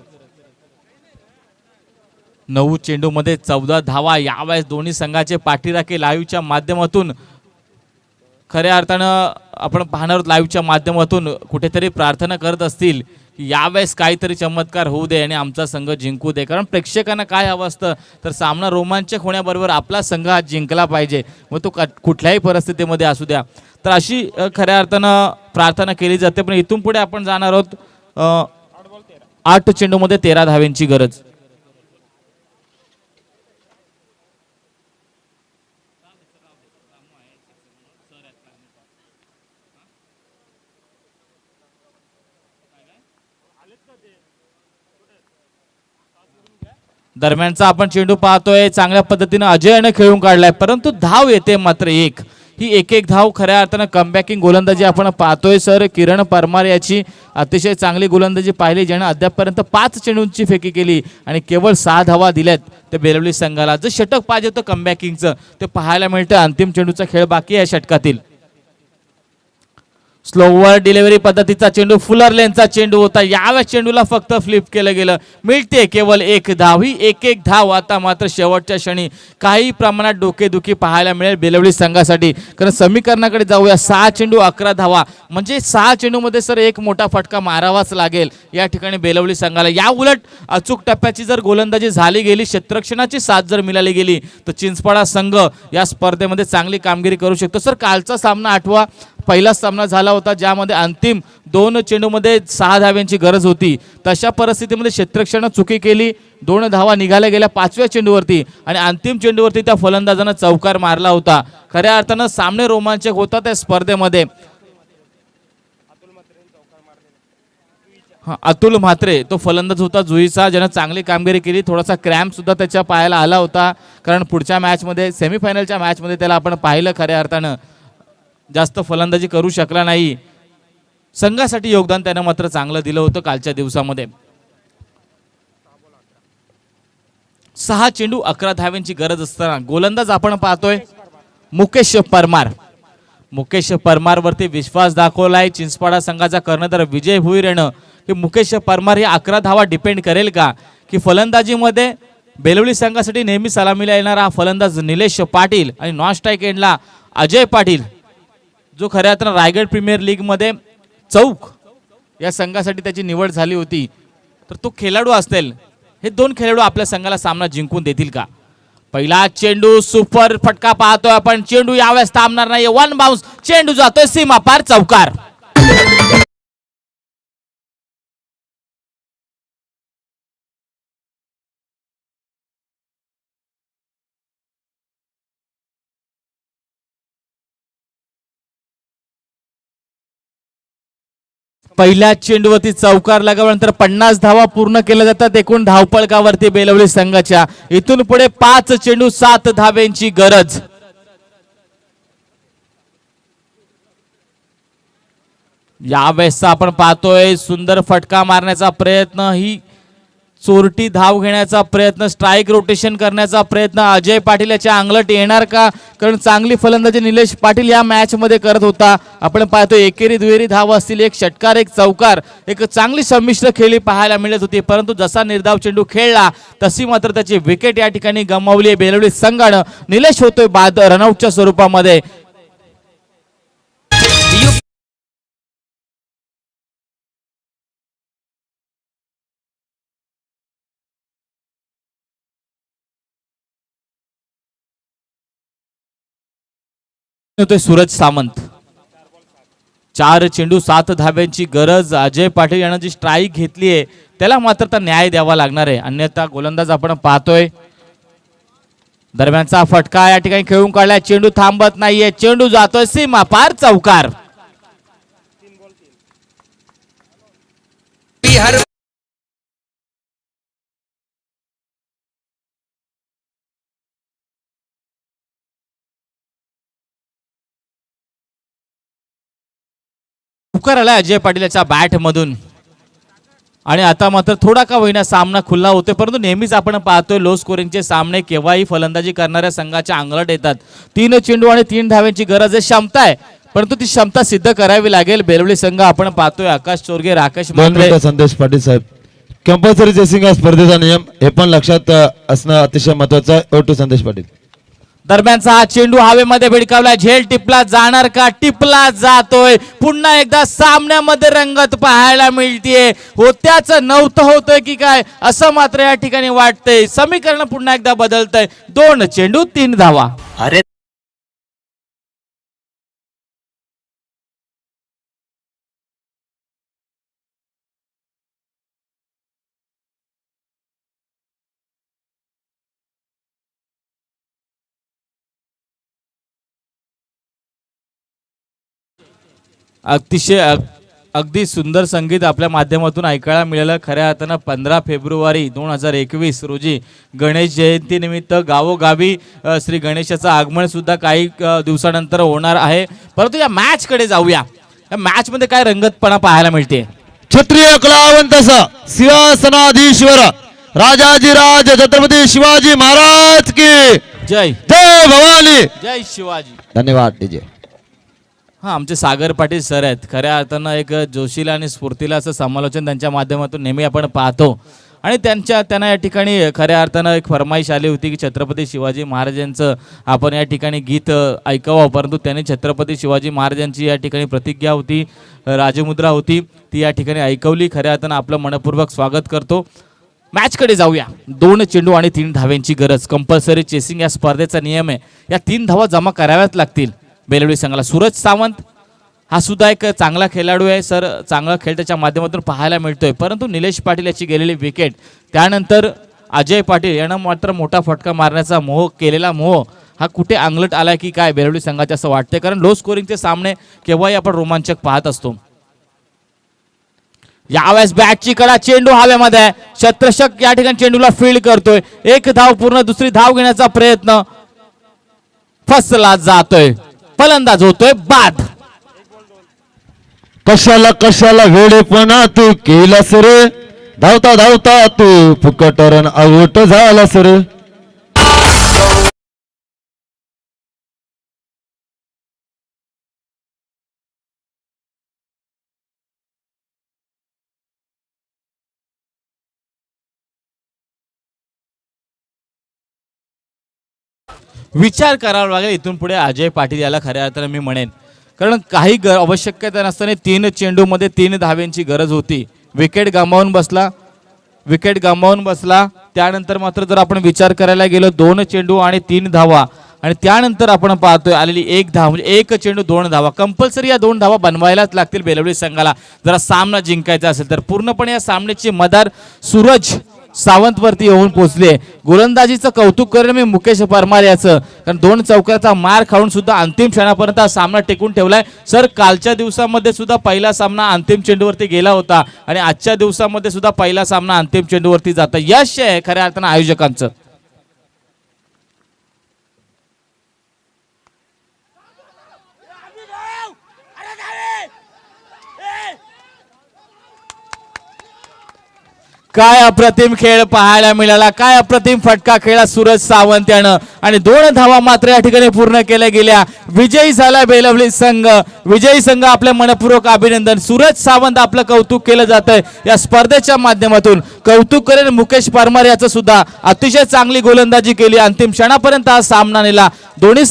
9 चेंडूमध्ये 14 धावा. यावेळेस दोन्ही संघाचे पाठीराखे लाईव्हच्या माध्यमातून खऱ्या अर्थानं आपण पाहणार लाईव्हच्या माध्यमातून कुठेतरी प्रार्थना करत असतील की यावेळेस काहीतरी चमत्कार होऊ दे आणि आमचा संघ जिंकू दे. कारण प्रेक्षकांना काय हवं असतं तर सामना रोमांचक होण्याबरोबर आपला संघ हा जिंकला पाहिजे, मग तो कुठल्याही परिस्थितीमध्ये असू द्या. तर अशी खऱ्या अर्थानं प्रार्थना केली जाते. पण इथून पुढे आपण जाणार आहोत 8 चेंडूमध्ये 13 धावेंची गरज. दरम्यानचा आपण चेंडू पाहतोय, चांगल्या पद्धतीने अजयने खेळून काढलाय परंतु धाव येते मात्र एक. ही एक धाव खऱ्या अर्थानं कमबॅकिंग गोलंदाजी आपण पाहतोय. सर किरण परमार याची अतिशय चांगली गोलंदाजी पाहिली, ज्याने अद्यापपर्यंत 5 चेंडूंची फेकी केली आणि केवळ 6 धावा दिल्यात ते बेलवली संघाला. जर षटक पाहिजे होतं कमबॅकिंगचं ते पाहायला मिळतं. अंतिम चेंडूचा खेळ बाकी आहे षटकातील. स्लोवर डिलिव्हरी पद्धतीचा चेंडू, फुलर लेनचा चेंडू होता. यावेळेस चेंडूला फक्त फ्लिप केलं गेलं. मिळते केवळ 1 धाव. ही एक धाव आता मात्र शेवटच्या क्षणी काही प्रमाणात डोकेदुखी पाहायला मिळेल बेलवली संघासाठी. कारण समीकरणाकडे जाऊया. 6 चेंडू 11 धावा म्हणजे 6 चेंडूमध्ये सर एक मोठा फटका मारावाच लागेल या ठिकाणी बेलवली संघाला. या उलट अचूक टप्प्याची जर गोलंदाजी झाली गेली, क्षेत्ररक्षणाची साथ जर मिळाली गेली तर चिंचपाडा संघ या स्पर्धेमध्ये चांगली कामगिरी करू शकतो. सर कालचा सामना आठवा, पहिला सामना झाला होता ज्यामध्ये अंतिम 2 चेंडूमध्ये 6 धाव्यांची गरज होती. तशा परिस्थितीमध्ये क्षेत्ररक्षणानं चुकी केली. 2 धावा निघाल्या गेल्या 5व्या चेंडूवरती आणि अंतिम चेंडूवरती त्या फलंदाजानं चौकार मारला होता. खऱ्या अर्थानं सामने रोमांचक होता त्या स्पर्धेमध्ये. अतुल म्हात्रे तो फलंदाज होता जुईचा, ज्यानं चांगली कामगिरी केली. थोडासा क्रॅम्प सुद्धा त्याच्या पायाला आला होता कारण पुढच्या मॅचमध्ये सेमीफायनलच्या मॅचमध्ये त्याला आपण पाहिलं खऱ्या अर्थानं जास्त फलंदाजी करू शकला नाही. संघासाठी योगदान त्यानं मात्र चांगलं दिलं होतं कालच्या दिवसामध्ये. 6 चेंडू 11 धाव्यांची गरज असताना गोलंदाज आपण पाहतोय मुकेश परमार. मुकेश परमार वरती विश्वास दाखवलाय चिंचपाडा संघाचा कर्णधार विजय भुईर यानं की मुकेश परमार हे 11 धावा डिपेंड करेल का, की फलंदाजीमध्ये बेलवली संघासाठी नेहमी सलामीला येणारा फलंदाज निलेश पाटील आणि नॉन स्ट्राईक एंडला अजय पाटील जो खऱ्या अर्थानं रायगड प्रीमियर लीग मध्ये चौक या संघासाठी त्याची निवड झाली होती. तर तो खेळाडू असेल. हे 2 खेळाडू आपल्या संघाला सामना जिंकून देतील का? पहिला चेंडू सुपर फटका पाहतोय आपण. चेंडू यावेळेस थांबणार नाही. 1 बाउन्स चेंडू जातोय सीमा पार चौकार. पहिल्या चेंडूवरती चौकार लगावल्यानंतर 50 धावा पूर्ण केल्या जातात एकूण धावपळकावरती बेलवली संघाच्या. इथून पुढे 5 चेंडू 7 धाव्यांची गरज. यावेळेस आपण पाहतोय सुंदर फटका मारण्याचा प्रयत्न, ही चोरटी धाव घेण्याचा प्रयत्न, स्ट्राइक रोटेशन करण्याचा प्रयत्न अजय पाटील याच्या अंगलट येणार का? कारण चांगली फलंदाजी निलेश पाटील या मॅच मध्ये करत होता. आपण पाहतोय एकेरी दुहेरी धाव असतील, एक षटकार एक चौकार, एक चांगली संमिश्र खेळी पाहायला मिळत होती. परंतु जसा निर्धाव चेंडू खेळला तशी मात्र त्याची विकेट या ठिकाणी गमावली बेलवली संघानं. निलेश होतोय बाद रनआउटच्या स्वरूपामध्ये. होतोय सूरज सामंत. 4 चेंडू 7 धाव्यांची गरज. अजय पाटील यानं जी स्ट्राईक घेतली आहे त्याला मात्र तर न्याय द्यावा लागणार आहे, अन्यथा गोलंदाज आपण पाहतोय. दरम्यानचा फटका या ठिकाणी खेळून काढलाय, चेंडू थांबत नाहीये, चेंडू जातोय सीमा पार चौकार. बिहार चौकार आलाय अजय पाटील याच्या बॅट मधून. आणि आता मात्र थोडा का होईना सामना खुला होतोय, परंतु नेहमीच आपण पाहतोय लो स्कोरिंगचे सामने केव्हाही फलंदाजी करणाऱ्या संघाच्या अंगलट येतात. 3 चेंडू आणि 3 धाव्यांची गरज आहे, क्षमता आहे, परंतु ती क्षमता सिद्ध करावी लागेल. बेलवली संघ आपण पाहतोय आकाश चोरगे, राकेश मात्रे. संदेश पाटील साहेब, कंपल्सरी चेसिंग हा स्पर्धेचा नियम हे पण लक्षात असणं अतिशय महत्वाचं आहे. O2 संदेश पाटील. दरम्यानचा हा चेंडू हवेमध्ये भिडकावला, झेल टिपला जाणार का? टिपला जातोय. पुन्हा एकदा सामन्यामध्ये रंगत पाहायला मिळतीये. होत्याच नव्हतं होतंय की काय असं मात्र या ठिकाणी वाटतंय. समीकरण पुन्हा एकदा बदलतंय. 2 चेंडू 3 धावा. अरे अगदी सुंदर संगीत आपल्या माध्यमातून ऐकायला मिळालं. खऱ्या अर्थानं 15 फेब्रुवारी 2021 रोजी गणेश जयंतीनिमित्त गावोगावी श्री गणेशाचं आगमन सुद्धा काही दिवसानंतर होणार आहे. परंतु या मॅच कडे जाऊया. या मॅच मध्ये काय रंगतपणा पाहायला मिळते. क्षत्रिय कलावंत सिंहासनाधीश्वर राजाजीराज छत्रपती शिवाजी महाराज की जय. जय भवानी. जय शिवाजी. धन्यवाद डीजे. हा, आमचे सागर पाटील सर आहेत. खऱ्या अर्थानं एक जोशीला आणि स्फूर्तीला असं समालोचन त्यांच्या माध्यमातून नेहमी आपण पाहतो. आणि त्यांना या ठिकाणी खऱ्या अर्थानं एक फरमाईश आली होती की छत्रपती शिवाजी महाराजांचं आपण या ठिकाणी गीत ऐकावं. परंतु त्यांनी छत्रपती शिवाजी महाराजांची या ठिकाणी प्रतिज्ञा होती, राजमुद्रा होती, ती या ठिकाणी ऐकवली. खऱ्या अर्थानं आपलं मनपूर्वक स्वागत करतो. मॅचकडे जाऊया. 2 चेंडू आणि 3 धाव्यांची गरज. कंपल्सरी चेसिंग या स्पर्धेचा नियम आहे. या 3 धावा जमा कराव्याच लागतील बेलवली संघाला. सूरज सावंत हा सुद्धा एक चांगला खेळाडू आहे सर, चांगला खेळ त्याच्या माध्यमातून पाहायला मिळतोय. परंतु निलेश पाटील याची गेलेली विकेट, त्यानंतर अजय पाटील यानं मात्र मोठा फटका मारण्याचा मोह केलेला मोह हा कुठे अंगलट आलाय की काय बेलवली संघाचे असं वाटतंय. कारण लो स्कोरिंगचे सामने केव्हाही आपण रोमांचक पाहत असतो. यावेळेस बॅटची कडा, चेंडू हवेमध्ये आहे. शत्रशक या ठिकाणी चेंडूला फील्ड करतोय. 1 धाव पूर्ण, दुसरी धाव घेण्याचा प्रयत्न फसला जातोय. फलंदाज होतोय बाद. कशाला कशाला वेडेपणा तू केलास रे, धावता धावता तू फुकट रन आउट झालास रे. विचार करावा लागेल इथून पुढे अजय पाटील याला. खऱ्या अर्थानं मी म्हणेन, कारण काही आवश्यकता नसताना 3 चेंडूमध्ये 3 धाव्यांची गरज होती. विकेट गमावून बसला. त्यानंतर मात्र जर आपण विचार करायला गेलो 2 चेंडू आणि 3 धावा, आणि त्यानंतर आपण पाहतोय आलेली 1 धाव, म्हणजे 1 चेंडू 2 धावा. कंपल्सरी या 2 धावा बनवायलाच लागतील बेलवली संघाला जरा सामना जिंकायचा असेल तर. पूर्णपणे या सामन्याची मदार सूरज सावंतवरती येऊन पोहोचले. गोलंदाजीचं कौतुक करेन मी मुकेश परमार याचं, कारण 2 चौकाचा मार खाऊन सुद्धा अंतिम क्षणापर्यंत हा सामना टिकून ठेवलाय. सर, कालच्या दिवसामध्ये सुद्धा पहिला सामना अंतिम चेंडूवरती गेला होता आणि आजच्या दिवसामध्ये सुद्धा पहिला सामना अंतिम चेंडूवरती जाता यश आहे खऱ्या अर्थानं आयोजकांचं. काय अप्रतिम खेळ पाहायला मिळाला, काय अप्रतिम फटका खेळला सूरज सावंत यानं आणि 2 धावा मात्र या ठिकाणी पूर्ण केल्या गेल्या. विजयी झाला बेलवली संघ. विजयी संघ आपले मनपूर्वक अभिनंदन. सूरज सावंत आपलं कौतुक केलं जात आहे या स्पर्धेच्या माध्यमातून. कौतुक करेन मुकेश परमार याचं सुद्धा. अतिशय चांगली गोलंदाजी केली, अंतिम क्षणापर्यंत हा सामना नेला. दोन्ही